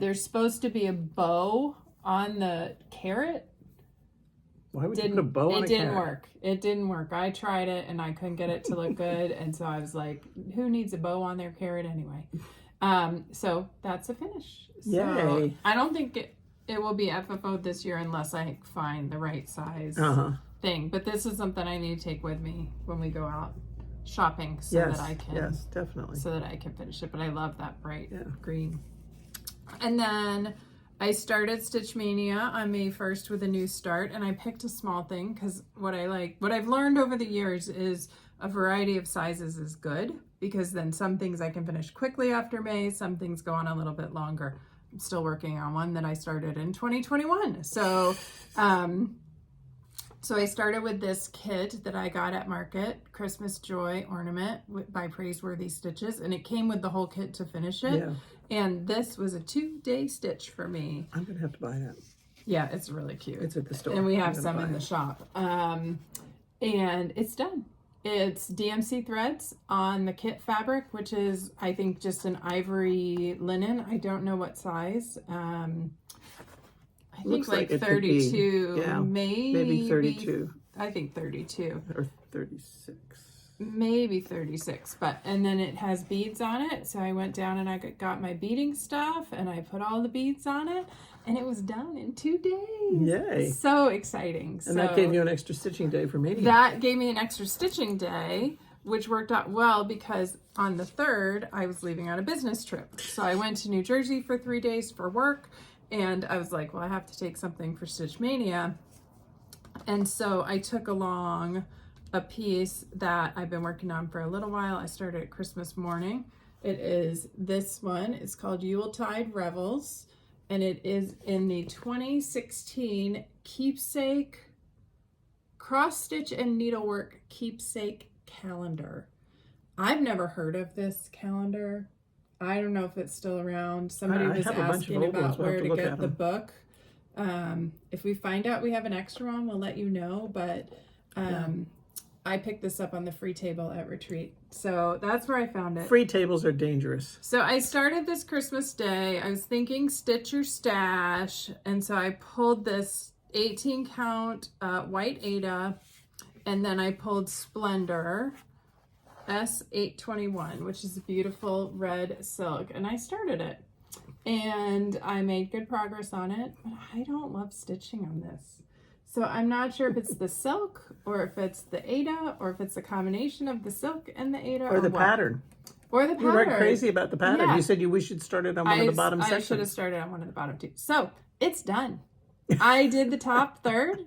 There's supposed to be a bow on the carrot. Why would you put a bow on a carrot? Work. It didn't work. I tried it and I couldn't get it to look good. And so I was like, who needs a bow on their carrot anyway? So that's a finish. Yay. So I don't think it will be FFO this year unless I find the right size thing. But this is something I need to take with me when we go out shopping so that I can. Yes, definitely. So that I can finish it. But I love that bright green. And then I started Stitch Mania on May 1st with a new start, and I picked a small thing because what I've learned over the years is a variety of sizes is good, because then some things I can finish quickly after May, some things go on a little bit longer. I'm still working on one that I started in 2021. So I started with this kit that I got at Market, Christmas Joy Ornament by Praiseworthy Stitches, and it came with the whole kit to finish it. Yeah. And this was a 2-day stitch for me. I'm going to have to buy that. Yeah, it's really cute. It's at the store. And we have some in the shop. And it's done. It's DMC threads on the kit fabric, which is, I think, just an ivory linen. I don't know what size. I think Looks like it could 32, be, yeah, maybe 32. I think 32. Or 36. Maybe 36, and then it has beads on it. So I went down and I got my beading stuff and I put all the beads on it, and it was done in 2 days. Yay. So exciting. And that gave you an extra stitching day for Mania. That gave me an extra stitching day, which worked out well because on the 3rd, I was leaving on a business trip. So I went to New Jersey for 3 days for work, and I was like, well, I have to take something for Stitch Mania. And so I took along a piece that I've been working on for a little while. I started at Christmas morning. It is this one. It's called Yuletide Revels, and it is in the 2016 Keepsake Cross Stitch and Needlework Keepsake Calendar. I've never heard of this calendar. I don't know if it's still around. Somebody was asking about where to get the book. If we find out we have an extra one, we'll let you know, but I picked this up on the free table at Retreat. So that's where I found it. Free tables are dangerous. So I started this Christmas day. I was thinking stitch your stash. And so I pulled this 18 count white Aida. And then I pulled Splendor S821, which is a beautiful red silk. And I started it. And I made good progress on it. But I don't love stitching on this. So I'm not sure if it's the silk or if it's the Aida or if it's a combination of the silk and the Aida or the pattern. Or the pattern. You weren't crazy about the pattern. Yeah. You said we should start it on one of the bottom sections. I should have started on one of the bottom two. So it's done. I did the top third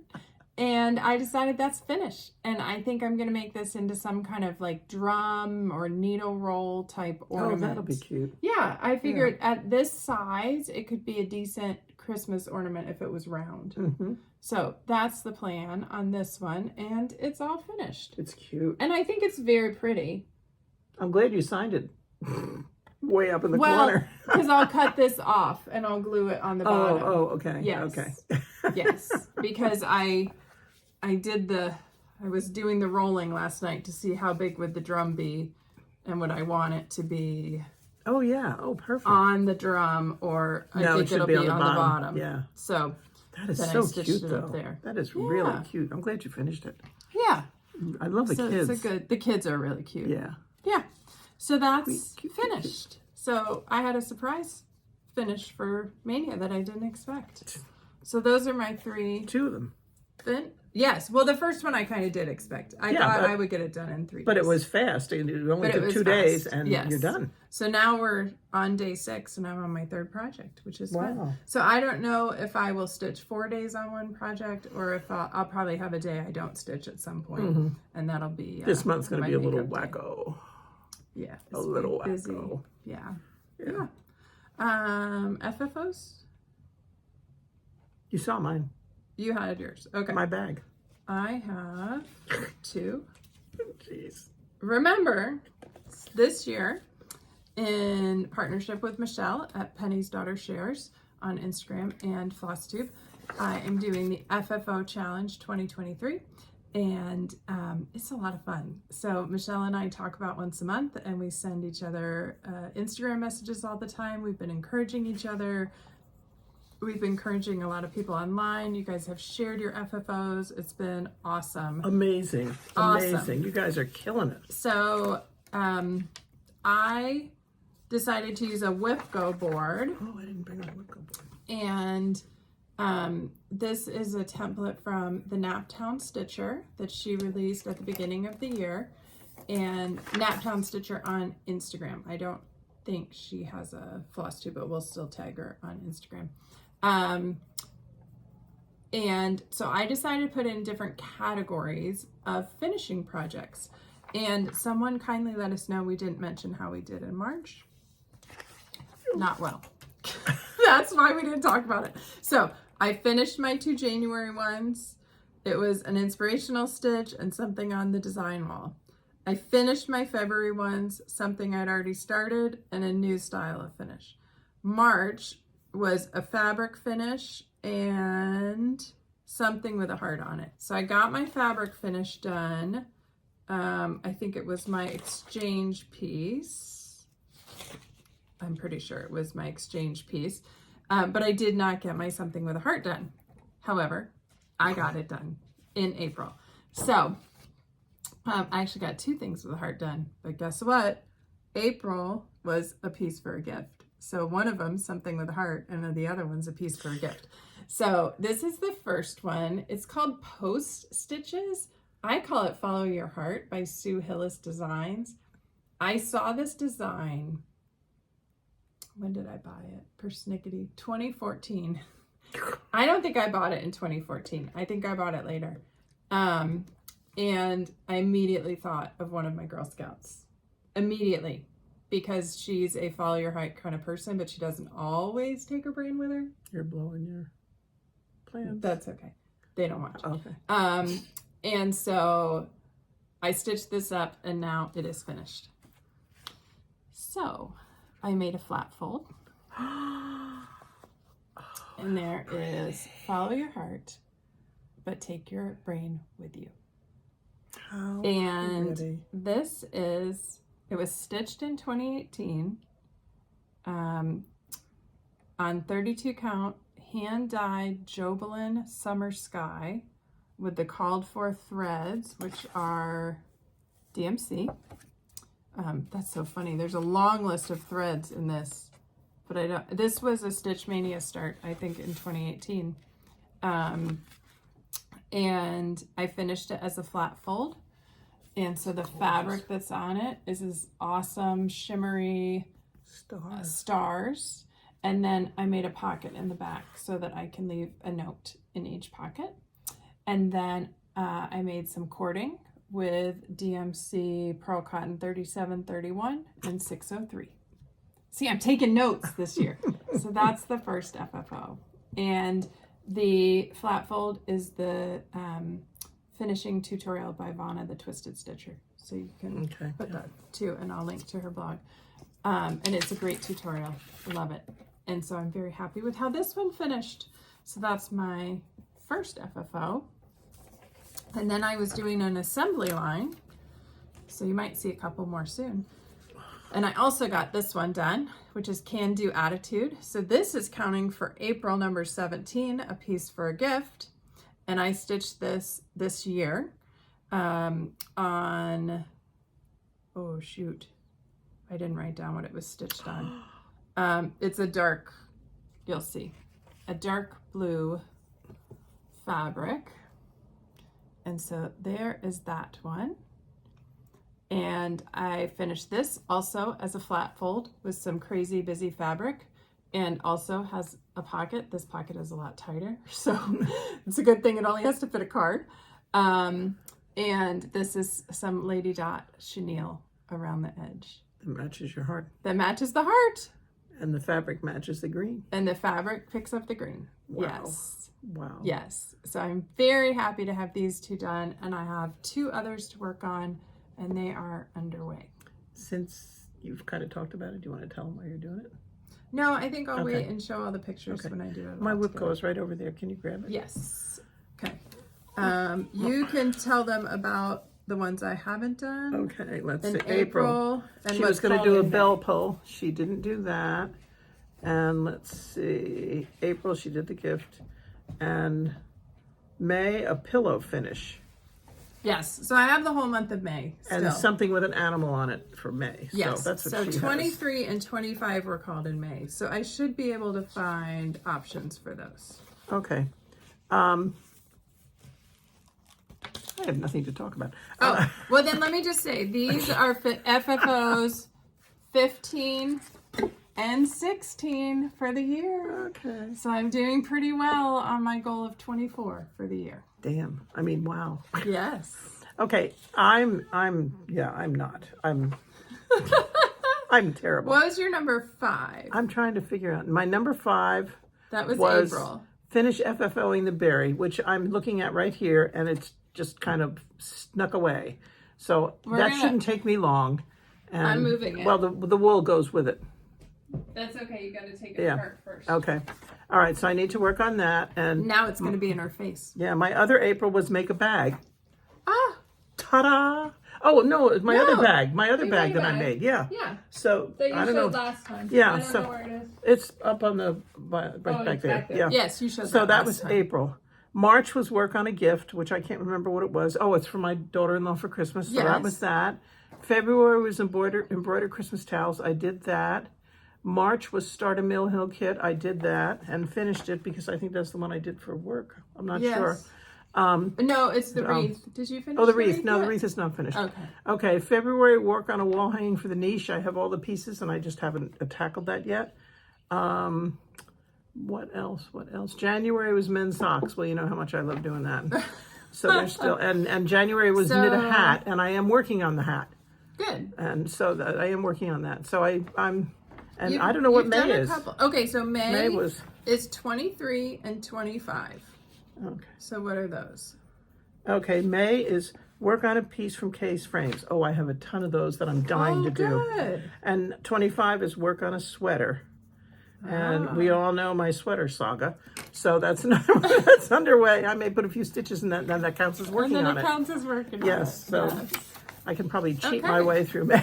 and I decided that's finished. And I think I'm going to make this into some kind of like drum or needle roll type ornament. Oh, that'll be cute. Yeah, I figured at this size, it could be a decent Christmas ornament if it was round. Mm-hmm. So that's the plan on this one, and it's all finished. It's cute. And I think it's very pretty. I'm glad you signed it way up in the corner. Because I'll cut this off and I'll glue it on the bottom. Oh, okay. Yes. Okay. Yes, because I was doing the rolling last night to see how big would the drum be and would I want it to be Oh, yeah. Oh, perfect. on the drum, or I think it'll be on the bottom. Yeah. So that is so cute, though. There. That is really cute. I'm glad you finished it. Yeah. I love the kids. The kids are really cute. Yeah. Yeah. So that's cute, finished. Cute. So I had a surprise finish for Mania that I didn't expect. So those are my 3. 2 of them. Yes. Well, the first one I kind of did expect. I thought I would get it done in 3 days. But it was fast. It only took 2 days and you're done. So now we're on day 6 and I'm on my 3rd project, which is fun. So I don't know if I will stitch 4 days on one project or if I'll probably have a day I don't stitch at some point. And that'll be... this month's going to be a little wacko. Yeah. A little busy. wacko. Yeah. FFOs? You saw mine. You had yours. Okay. My bag. I have 2. Jeez. Remember, this year, in partnership with Michelle at Penny's Daughter Shares on Instagram and Flosstube, I am doing the FFO Challenge 2023. And it's a lot of fun. So Michelle and I talk about once a month and we send each other Instagram messages all the time. We've been encouraging each other. We've been encouraging a lot of people online. You guys have shared your FFOs. It's been awesome. Amazing. Awesome. Amazing. You guys are killing it. So I decided to use a Whipco board. Oh, I didn't bring a Whipco board. And this is a template from the Naptown Stitcher that she released at the beginning of the year. And Naptown Stitcher on Instagram. I don't think she has a Flosstube, but we'll still tag her on Instagram. And so I decided to put in different categories of finishing projects. And someone kindly let us know we didn't mention how we did in March. Not well. That's why we didn't talk about it. So I finished my 2 January ones. It was an inspirational stitch and something on the design wall. I finished my February ones, something I'd already started, and a new style of finish. March was a fabric finish and something with a heart on it. So I got my fabric finish done I think it was my exchange piece. I'm pretty sure it was my exchange piece. But I did not get my something with a heart done. However, I got it done in April. So I actually got 2 things with a heart done. But guess what? April was a piece for a gift. So one of them, something with a heart, and then the other one's a piece for a gift. So this is the first one. It's called Post Stitches. I call it Follow Your Heart by Sue Hillis Designs. I saw this design. When did I buy it? Persnickety, 2014. I don't think I bought it in 2014. I think I bought it later. And I immediately thought of one of my Girl Scouts. Immediately. Because she's a follow your heart kind of person, but she doesn't always take her brain with her. You're blowing your plans. That's okay. They don't watch. Okay. And so I stitched this up and now it is finished. So I made a flat fold. And there is follow your heart, but take your brain with you. How and pretty. This is, it was stitched in 2018 on 32 count, hand dyed Jobelin Summer Sky with the called for threads, which are DMC. That's so funny. There's a long list of threads in this, but I don't, this was a Stitch Mania start, I think in 2018. And I finished it as a flat fold. And so the fabric that's on it is this awesome shimmery stars. And then I made a pocket in the back so that I can leave a note in each pocket. And then I made some cording with DMC Pearl Cotton 3731 and 603. See, I'm taking notes this year. So that's the first FFO. And the flat fold is the finishing tutorial by Vonna the Twisted Stitcher. So you can put that too, and I'll link to her blog. And it's a great tutorial. I love it. And so I'm very happy with how this one finished. So that's my first FFO. And then I was doing an assembly line. So you might see a couple more soon. And I also got this one done, which is Can Do Attitude. So this is counting for April number 17, a piece for a gift. And I stitched this year on, oh shoot, I didn't write down what it was stitched on. It's a dark, you'll see, a dark blue fabric. And so there is that one. And I finished this also as a flat fold with some crazy busy fabric, and also has a pocket. This pocket is a lot tighter, so it's a good thing it only has to fit a card. And this is some Lady Dot chenille around the edge. That matches your heart. That matches the heart. And the fabric matches the green. And the fabric picks up the green. Wow. Yes. Wow. Yes. So I'm very happy to have these 2 done, and I have 2 others to work on, and they are underway. Since you've kind of talked about it, do you want to tell them why you're doing it? No, I think I'll wait and show all the pictures when I do it. My whip goes right over there. Can you grab it? Yes. Okay. You can tell them about the ones I haven't done. Okay, let's see. In April. And she was going to do a bell pull. She didn't do that. And let's see. April, she did the gift. And May, a pillow finish. Yes. So I have the whole month of May still. And something with an animal on it for May. Yes. So that's what so she 23 and 25 were called in May. So I should be able to find options for those. Okay. I have nothing to talk about. Oh, well then let me just say, these are FFOs 15 and 16 for the year. Okay. So I'm doing pretty well on my goal of 24 for the year. Damn. I mean, wow. Yes. Okay. I'm not. I'm terrible. What was your number 5? I'm trying to figure out. My number 5 That was April. Finish FFOing the berry, which I'm looking at right here, and it's just kind of snuck away. So shouldn't take me long. And, I'm moving it. Well, the wool goes with it. That's okay. You got to take it apart first. Okay. All right. So I need to work on that. And now it's going to be in our face. Yeah. My other April was make a bag. Ah. Ta-da! Oh, no, it's my other No, bag. My other you bag made a that I bag. made. Yeah. Yeah. So, That you I don't showed know. last time. Yeah, I don't so know where it is. it's up on the, right Oh, back it's there. back there. Yeah. Yes, you showed So that last was time. April. March was work on a gift, which I can't remember what it was. Oh, it's for my daughter-in-law for Christmas. So that was that. February was embroider Christmas towels. I did that. March was start a Mill Hill kit. I did that and finished it because I think that's the one I did for work. I'm not sure. No, it's the wreath. Did you finish the wreath? No, yet? the wreath is not finished. Okay. Okay, February, work on a wall hanging for the niche. I have all the pieces and I just haven't tackled that yet. What else? What else? January was men's socks. Well, you know how much I love doing that. So there's still, and January was knit a hat, and I am working on the hat. Good. And so I am working on that. So I'm, and I don't know what May is. Okay, so May was is 23 and 25. Okay. So what are those? Okay, May is work on a piece from Case Frames. Oh, I have a ton of those that I'm dying to do. Good. And 25 is work on a sweater. And we all know my sweater saga. So that's another one that's underway. I may put a few stitches in that, and then that counts as working on it. And then it counts as working on it. Yes, so yes. I can probably cheat my way through May.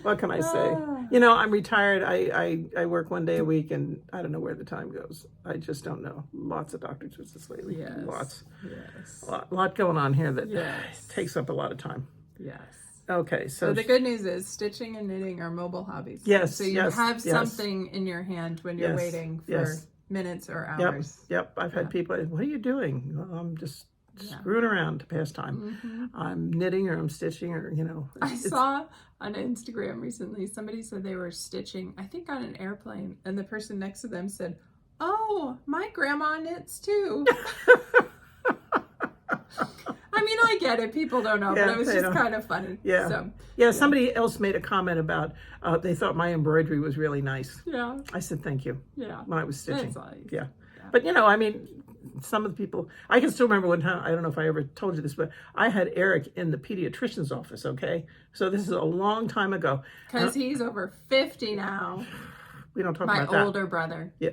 What can I say? You know, I'm retired. I work 1 day a week, and I don't know where the time goes. I just don't know. Lots of doctor's visits lately. Yes. Lots. Yes. A lot going on here that Yes. takes up a lot of time. Yes. Okay, So the good news is stitching and knitting are mobile hobbies. Yes, So you have something in your hand when you're waiting for minutes or hours. Yep. I've had people, what are you doing? Well, I'm just screwing around to pass time. I'm knitting or I'm stitching or, you know. I saw on Instagram recently, somebody said they were stitching, I think on an airplane, and the person next to them said, "Oh, my grandma knits too." I mean, I get it. People don't know, but it was just kind of funny. Yeah. So, somebody else made a comment about they thought my embroidery was really nice. Yeah. I said thank you. Yeah. When I was stitching. That's nice. Yeah. But you know, I mean, some of the people, I can still remember one time, I don't know if I ever told you this, but I had Eric in the pediatrician's office, okay? So this is a long time ago. Because he's over 50 now. We don't talk about that. My older brother. Yeah.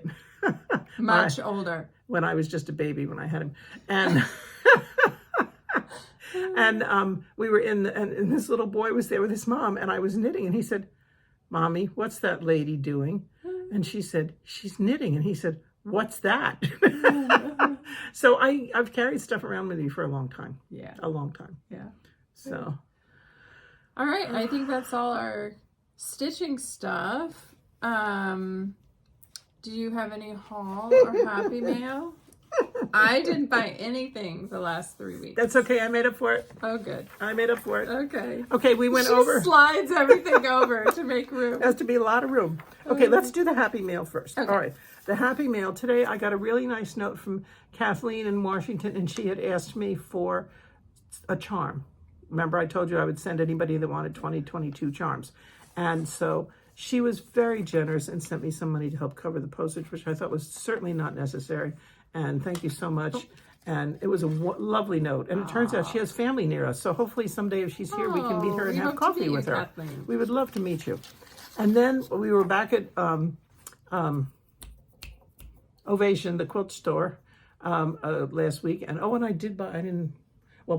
Much older. When I was just a baby when I had him. And and we were and this little boy was there with his mom, and I was knitting, and he said, "Mommy, what's that lady doing?" And she said, "She's knitting." And he said, "What's that?" So I've carried stuff around with me for a long time. Yeah. A long time. Yeah. So. All right. I think that's all our stitching stuff. Do you have any haul or happy mail? I didn't buy anything the last 3 weeks. That's okay. I made up for it. Oh, good. I made up for it. Okay. Okay, we went over. She slides everything over to make room. Has to be a lot of room. Okay, let's do the happy mail first. Okay. All right. The happy mail. Today I got a really nice note from Kathleen in Washington, and she had asked me for a charm. Remember I told you I would send anybody that wanted 2022 charms. And so she was very generous and sent me some money to help cover the postage, which I thought was certainly not necessary. And thank you so much. And it was a lovely note. And it turns out she has family near us. So hopefully someday if she's here, we can meet her and have coffee with her. Kathleen. We would love to meet you. And then we were back at Ovation, the quilt store, last week. And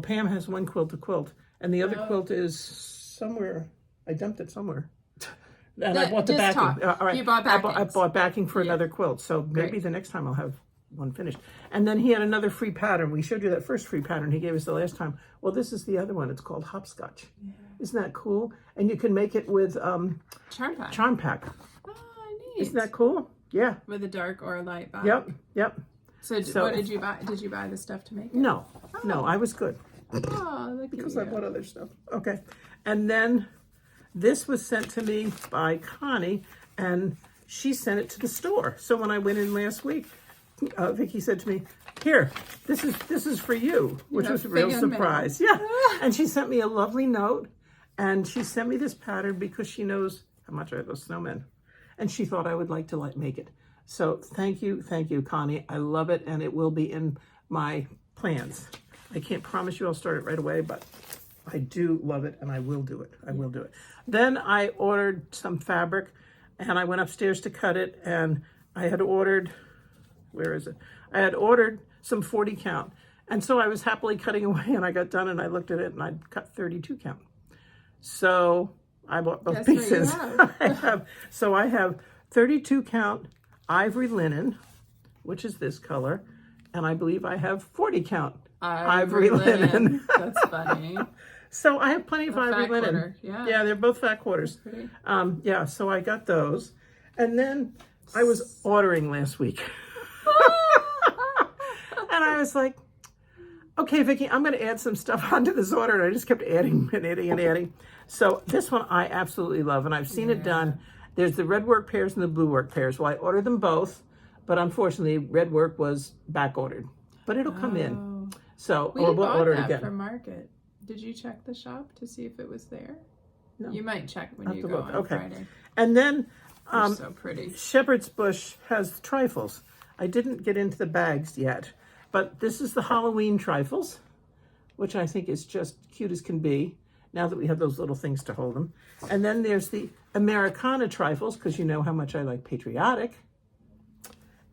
Pam has one quilt to quilt. And the other quilt is somewhere. I dumped it somewhere. And I bought the backing. All right. You bought backing. I bought backing for another quilt. So maybe the next time I'll have one finished. And then he had another free pattern. We showed you that first free pattern he gave us the last time. Well, this is the other one. It's called Hopscotch. Yeah. Isn't that cool? And you can make it with Charm Pack. Oh, neat. Isn't that cool? Yeah. With a dark or a light back. Yep. So what did you buy? Did you buy the stuff to make it? No, I was good. Oh, look because I bought other stuff. Okay. And then this was sent to me by Connie, and she sent it to the store. So when I went in last week, Vicki said to me, "Here, this is for you," which was a real surprise. Yeah. And she sent me a lovely note, and she sent me this pattern because she knows how much I love snowmen, and she thought I would like to make it. So thank you, Connie. I love it, and it will be in my plans. I can't promise you I'll start it right away, but I do love it, and I will do it. I will do it. Then I ordered some fabric, and I went upstairs to cut it, and I had ordered, where is it? I had ordered some 40 count, And so I was happily cutting away, and I got done, and I looked at it, and I'd cut 32 count. So I bought both Guess what you pieces. have. So I have 32 count ivory linen, which is this color, and I believe I have 40 count ivory linen. That's funny. So I have plenty of ivory linen. Quarter. Yeah. Yeah, they're both fat quarters. Yeah, so I got those. And then I was ordering last week. And I was like, okay, Vicki, I'm going to add some stuff onto this order. And I just kept adding and adding and adding. So this one I absolutely love, and I've seen it done. There's the red work pairs and the blue work pairs. Well, I ordered them both, but unfortunately, red work was back ordered. But it'll come in. So we'll order it that again. from Market. Did you check the shop to see if it was there? No. You might check when you go on Friday. And then so pretty. Shepherd's Bush has trifles. I didn't get into the bags yet, but this is the Halloween trifles, which I think is just cute as can be, now that we have those little things to hold them. And then there's the Americana trifles, because you know how much I like patriotic.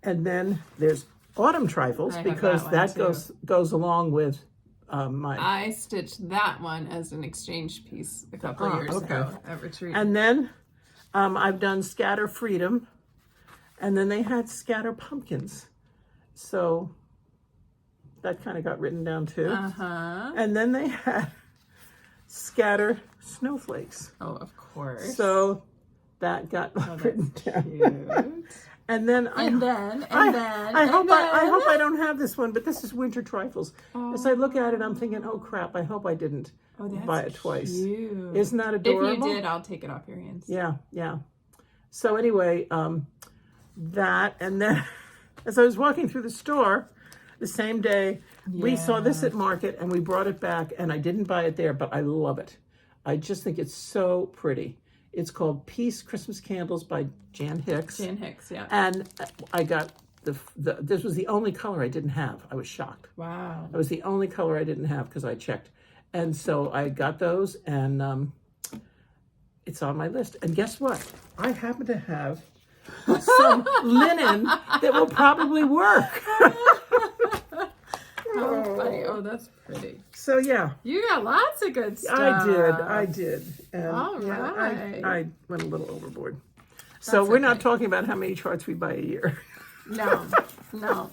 And then there's autumn trifles, because that goes along with my... I stitched that one as an exchange piece a couple of years ago at Retreat. And then I've done Scatter Freedom, and then they had Scatter Pumpkins. So that kind of got written down too. And then they had Scatter Snowflakes. Oh, of course. So that got written down. Cute. And then I hope I don't have this one, but this is Winter Trifles. As I look at it, I'm thinking, oh crap, I hope I didn't buy it twice. Cute. Isn't that adorable? If you did, I'll take it off your hands. Yeah, yeah. So anyway, that, and then as I was walking through the store the same day, we saw this at Market and we brought it back, and I didn't buy it there, but I love it. I just think it's so pretty. It's called Peace Christmas Candles by Jan Hicks. Jan Hicks, yeah. And I got this was the only color I didn't have. I was shocked. Wow. It was the only color I didn't have because I checked. And so I got those, and it's on my list. And guess what? I happen to have some linen that will probably work. How funny. Oh, that's pretty. So yeah. You got lots of good stuff. I did. And, all right. I went a little overboard. So we're not talking about how many charts we buy a year. No.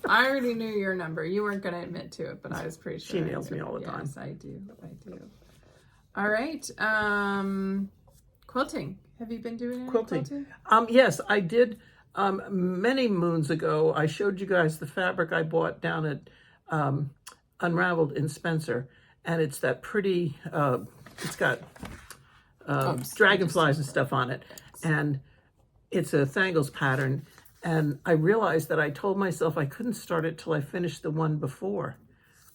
I already knew your number. You weren't going to admit to it, but I was pretty sure. She nails me all the time. Yes, I do. All right. Quilting. Have you been doing any quilting? Yes, I did. Many moons ago, I showed you guys the fabric I bought down at Unraveled in Spencer, and it's that pretty, it's got dragonflies and stuff on it, and it's a Thangles pattern, and I realized that I told myself I couldn't start it till I finished the one before.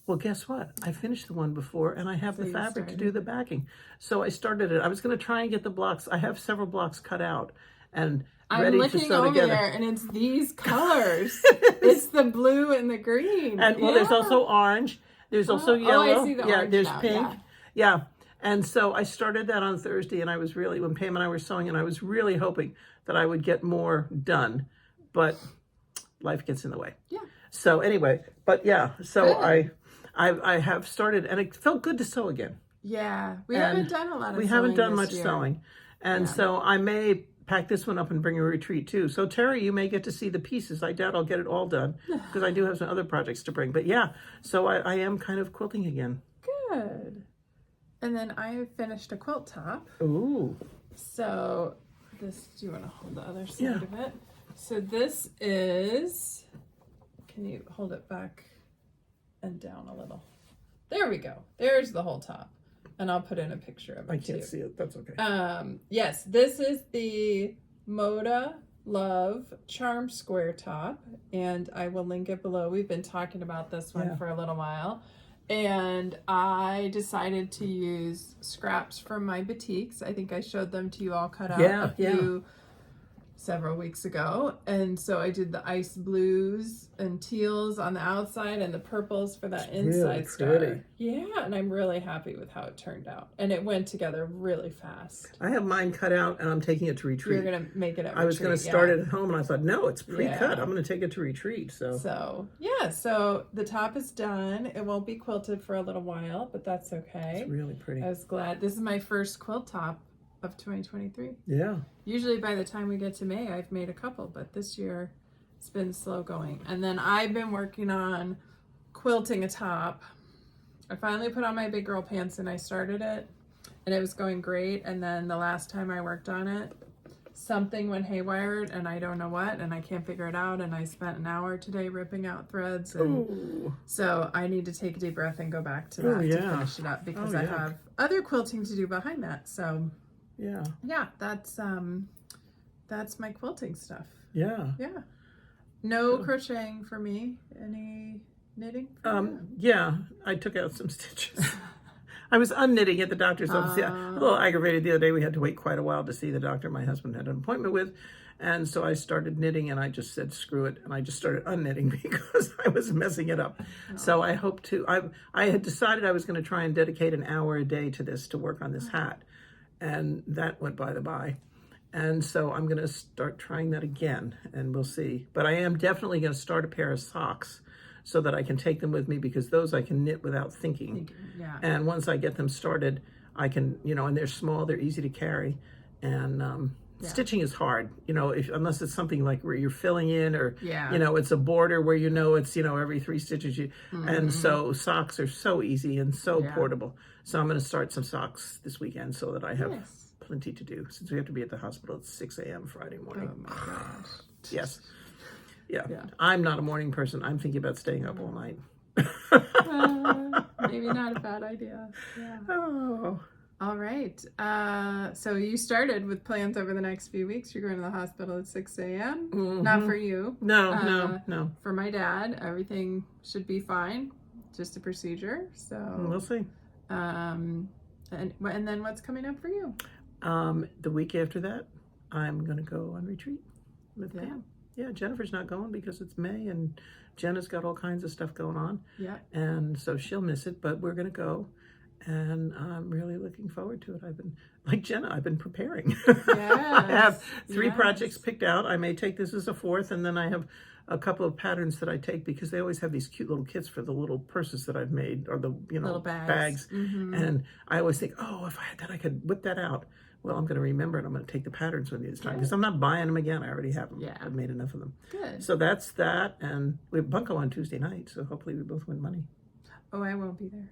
Well, guess what? I finished the one before, and I have the fabric to do the backing. So I started it. I was going to try and get the blocks. I have several blocks cut out and ready to sew together. I'm looking over there, and it's these colors. It's the blue and the green. And well, there's also orange. There's also yellow. Oh, I see the orange there's now. pink. Yeah. And so I started that on Thursday, and I was really, when Pam and I were sewing, and I was really hoping that I would get more done, but life gets in the way. Yeah. So anyway, but yeah, so I have started, and it felt good to sew again. Yeah, we haven't done a lot of We haven't done much sewing. And so I may pack this one up and bring a retreat too. So Terry, you may get to see the pieces. I doubt I'll get it all done because I do have some other projects to bring. But yeah, so I am kind of quilting again. Good. And then I finished a quilt top. Ooh. So this, do you want to hold the other side of it? So this is, can you hold it back and down a little? There we go. There's the whole top. And I'll put in a picture of it. I can't see it. That's okay. Yes, this is the Moda Love Charm Square top, and I will link it below. We've been talking about this one for a little while, and I decided to use scraps from my batiks. I think I showed them to you all cut out a few several weeks ago, and so I did the ice blues and teals on the outside and the purples for that inside star. Pretty. Yeah, and I'm really happy with how it turned out, and it went together really fast. I have mine cut out, and I'm taking it to retreat. You're gonna make it at retreat. I was going to start it at home, and I thought, no, it's pre-cut. Yeah. I'm going to take it to retreat. So yeah, so the top is done. It won't be quilted for a little while, but that's okay. It's really pretty. I was glad. This is my first quilt top of 2023. Yeah. Usually by the time we get to May, I've made a couple, but this year it's been slow going. And then I've been working on quilting a top. I finally put on my big girl pants and I started it, and it was going great. And then the last time I worked on it, something went haywire, and I don't know what, and I can't figure it out. And I spent an hour today ripping out threads. And so I need to take a deep breath and go back to that to finish it up, because I have other quilting to do behind that. So yeah, that's my quilting stuff. Yeah. No crocheting for me. Any knitting for you? Yeah, I took out some stitches. I was unknitting at the doctor's office. Yeah, a little aggravated the other day. We had to wait quite a while to see the doctor my husband had an appointment with. And so I started knitting, and I just said, screw it. And I just started unknitting because I was messing it up. So I hope to, I had decided I was going to try and dedicate an hour a day to this, to work on this hat. And that went by the by. And so I'm going to start trying that again, and we'll see. But I am definitely going to start a pair of socks so that I can take them with me, because those I can knit without thinking. Yeah. And once I get them started, I can, and they're small, they're easy to carry. And stitching is hard, unless it's something like where you're filling in, or, it's a border where it's, every 3 stitches. And so socks are so easy and so portable. So I'm going to start some socks this weekend so that I have plenty to do, since we have to be at the hospital at 6 a.m. Friday morning. Oh my gosh. Yes. Yeah. I'm not a morning person. I'm thinking about staying up all night. Maybe not a bad idea. Yeah. Oh. All right. So you started with plans over the next few weeks. You're going to the hospital at 6 a.m. Not for you. No. For my dad, everything should be fine. Just a procedure. So we'll see. And then what's coming up for you? The week after that, I'm going to go on retreat with Pam. Yeah, Jennifer's not going because it's May, and Jenna's got all kinds of stuff going on. Yeah. And so she'll miss it, but we're going to go. And I'm really looking forward to it. I've been, like Jenna, I've been preparing. I have 3 projects picked out. I may take this as a 4th, and then I have a couple of patterns that I take, because they always have these cute little kits for the little purses that I've made, or the little bags. And I always think, oh, if I had that, I could whip that out. Well, I'm going to remember it. I'm going to take the patterns with me this time, because I'm not buying them again. I already have them. I've made enough of them. Good. So that's that. And we have Bunko on Tuesday night, so hopefully we both win money. Oh, I won't be there.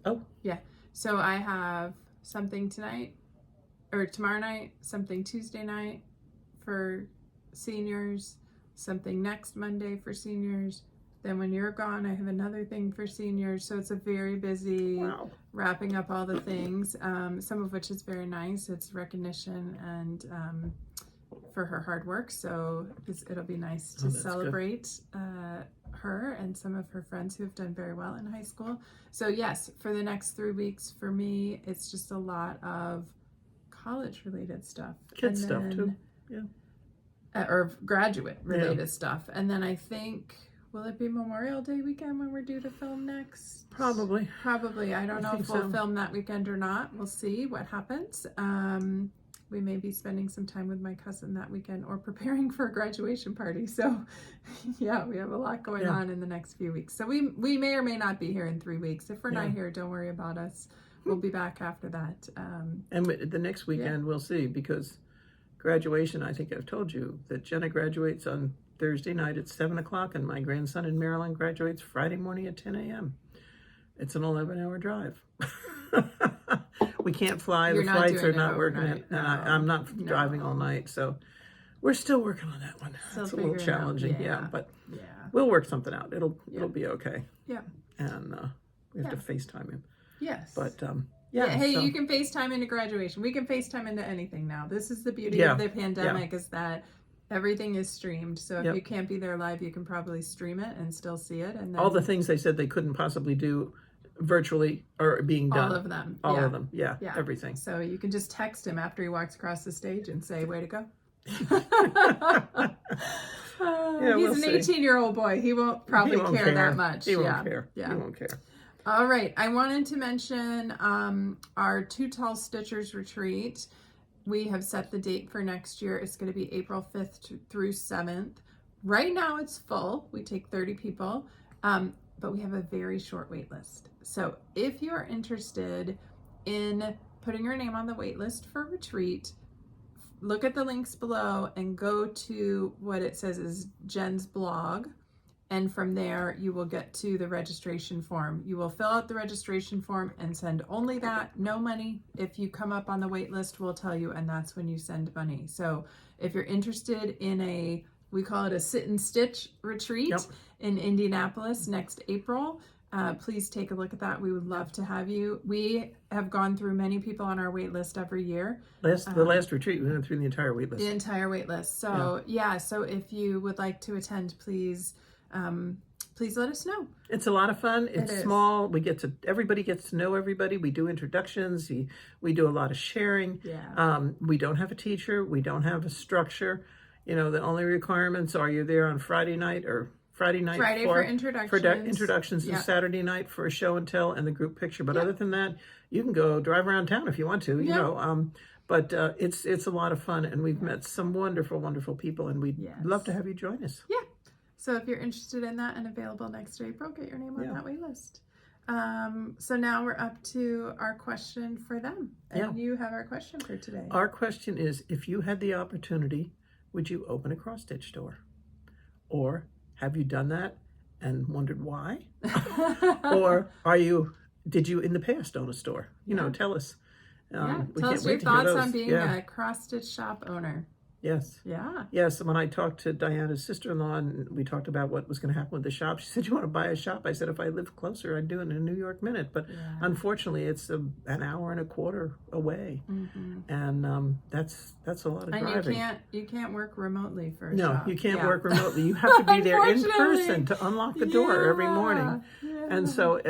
Oh. Yeah. So I have something tonight, or tomorrow night, something Tuesday night for seniors, something next Monday for seniors. Then when you're gone, I have another thing for seniors. So it's a very busy wrapping up all the things, some of which is very nice. It's recognition and for her hard work. So it'll be nice to celebrate her and some of her friends who have done very well in high school. So yes, for the next 3 weeks, for me, it's just a lot of college-related stuff. Kids stuff too. Yeah. Or graduate-related stuff. And then I think... Will it be Memorial Day weekend when we're due to film next? Probably. I don't know if we'll film that weekend or not. We'll see what happens. We may be spending some time with my cousin that weekend, or preparing for a graduation party. So yeah, we have a lot going on in the next few weeks. So we may or may not be here in 3 weeks. If we're not here, don't worry about us. We'll be back after that. And the next weekend we'll see, because graduation, I think I've told you that Jenna graduates on Thursday night at 7 o'clock, and my grandson in Maryland graduates Friday morning at 10 a.m. It's an 11-hour drive. We can't fly. The flights are not working. And I'm not driving all night. So we're still working on that one. It's a little challenging. But we'll work something out. It'll be okay. Yeah. And we have to FaceTime him. Yes. But hey, you can FaceTime into graduation. We can FaceTime into anything now. This is the beauty of the pandemic, is that everything is streamed. So if you can't be there live, you can probably stream it and still see it. And then all the things they said they couldn't possibly do virtually are being done. All of them. All of them. Yeah. Everything. So you can just text him after he walks across the stage and say, way to go. He's an 18-year-old boy. He won't probably care that much. He won't care. Yeah. He won't care. All right. I wanted to mention our Too Tall Stitchers retreat. We have set the date for next year. It's going to be April 5th through 7th. Right now it's full. We take 30 people, but we have a very short wait list. So if you are interested in putting your name on the wait list for retreat, look at the links below and go to what it says is Jen's blog. And from there, you will get to the registration form. You will fill out the registration form and send only that, no money. If you come up on the wait list, we'll tell you, and that's when you send money. So if you're interested in we call it a sit and stitch retreat in Indianapolis next April, please take a look at that. We would love to have you. We have gone through many people on our wait list every year. The last retreat, we went through the entire wait list. The entire wait list. So so if you would like to attend, please let us know. It's a lot of fun. It's small. Everybody gets to know everybody. We do introductions. We do a lot of sharing. Yeah. We don't have a teacher. We don't have a structure. The only requirements are you're there on Friday night for introductions and Saturday night for a show and tell and the group picture. But other than that, you can go drive around town if you want to, you know. But it's a lot of fun, and we've met some wonderful, wonderful people, and we'd love to have you join us. Yeah. So if you're interested in that and available next April, get your name on that wait list. So now we're up to our question for them. And you have our question for today. Our question is, if you had the opportunity, would you open a cross stitch store? Or have you done that and wondered why? Or did you in the past own a store? Tell us. Tell us your thoughts on being a cross stitch shop owner. Yes. Yeah. Yes. When I talked to Diana's sister-in-law and we talked about what was going to happen with the shop, she said, "You want to buy a shop?" I said, "If I lived closer, I'd do it in a New York minute." But unfortunately, it's an hour and a quarter away, and that's a lot of driving. And you can't work remotely for a No, shop. you can't work remotely. You have to be there in person to unlock the door every morning. And so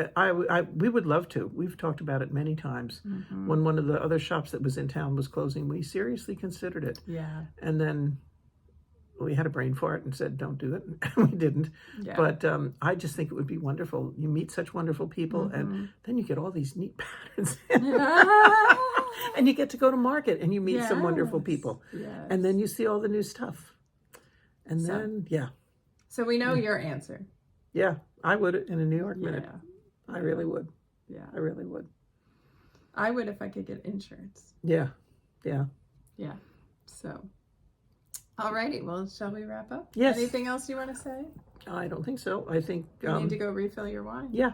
we would love to. We've talked about it many times. When one of the other shops that was in town was closing, we seriously considered it. Yeah. And then we had a brain fart and said, "Don't do it." And we didn't. Yeah. But I just think it would be wonderful. You meet such wonderful people, and then you get all these neat patterns. And you get to go to market and you meet some wonderful people. Yes. And then you see all the new stuff. And then, So we know your answer. Yeah, I would in a New York minute. I really would. Yeah. I really would. I would if I could get insurance. Yeah. So, alrighty. Well, shall we wrap up? Yes. Anything else you want to say? I don't think so. I think you need to go refill your wine. Yeah.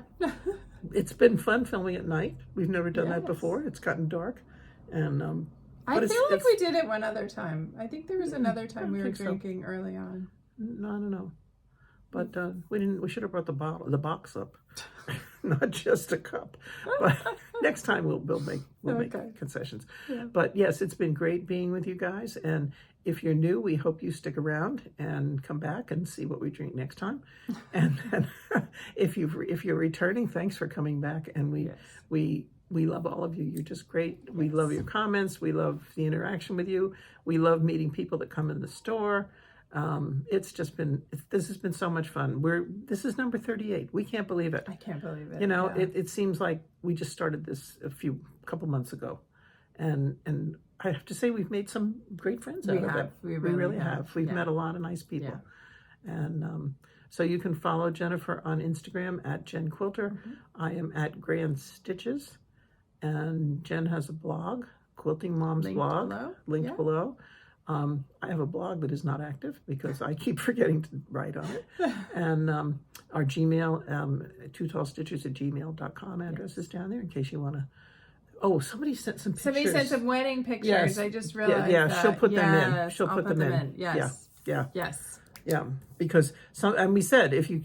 It's been fun filming at night. We've never done that before. It's gotten dark, and I feel like we did it one other time. I think there was another time we were drinking early on. No, I don't know. But we didn't. We should have brought the box up, not just a cup. But next time we'll make concessions. Yeah. But yes, it's been great being with you guys. And if you're new, we hope you stick around and come back and see what we drink next time. And if you're returning, thanks for coming back. And we love all of you. You're just great. Yes. We love your comments. We love the interaction with you. We love meeting people that come in the store. This has been so much fun. This is number 38. We can't believe it. I can't believe it. It seems like we just started this a couple months ago. And I have to say we've made some great friends out of it. We really have. We've met a lot of nice people. Yeah. And so you can follow Jennifer on Instagram at Jen Quilter. I am at Grand Stitches. And Jen has a blog, Quilting Mom's blog, linked below. I have a blog that is not active because I keep forgetting to write on it. And our Gmail, tootallstitchers@gmail.com address is down there in case you want to. Oh, somebody sent some pictures. Somebody sent some wedding pictures. Yes. I just realized that. She'll put them in. She'll put them in. Yes. Yeah. Yes. Yeah, because and we said if you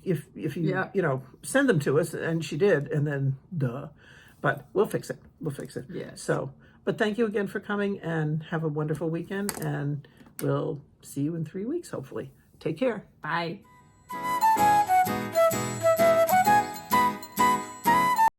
send them to us, and she did, and then but we'll fix it. Yes. So, but thank you again for coming, and have a wonderful weekend, and we'll see you in 3 weeks, hopefully. Take care. Bye.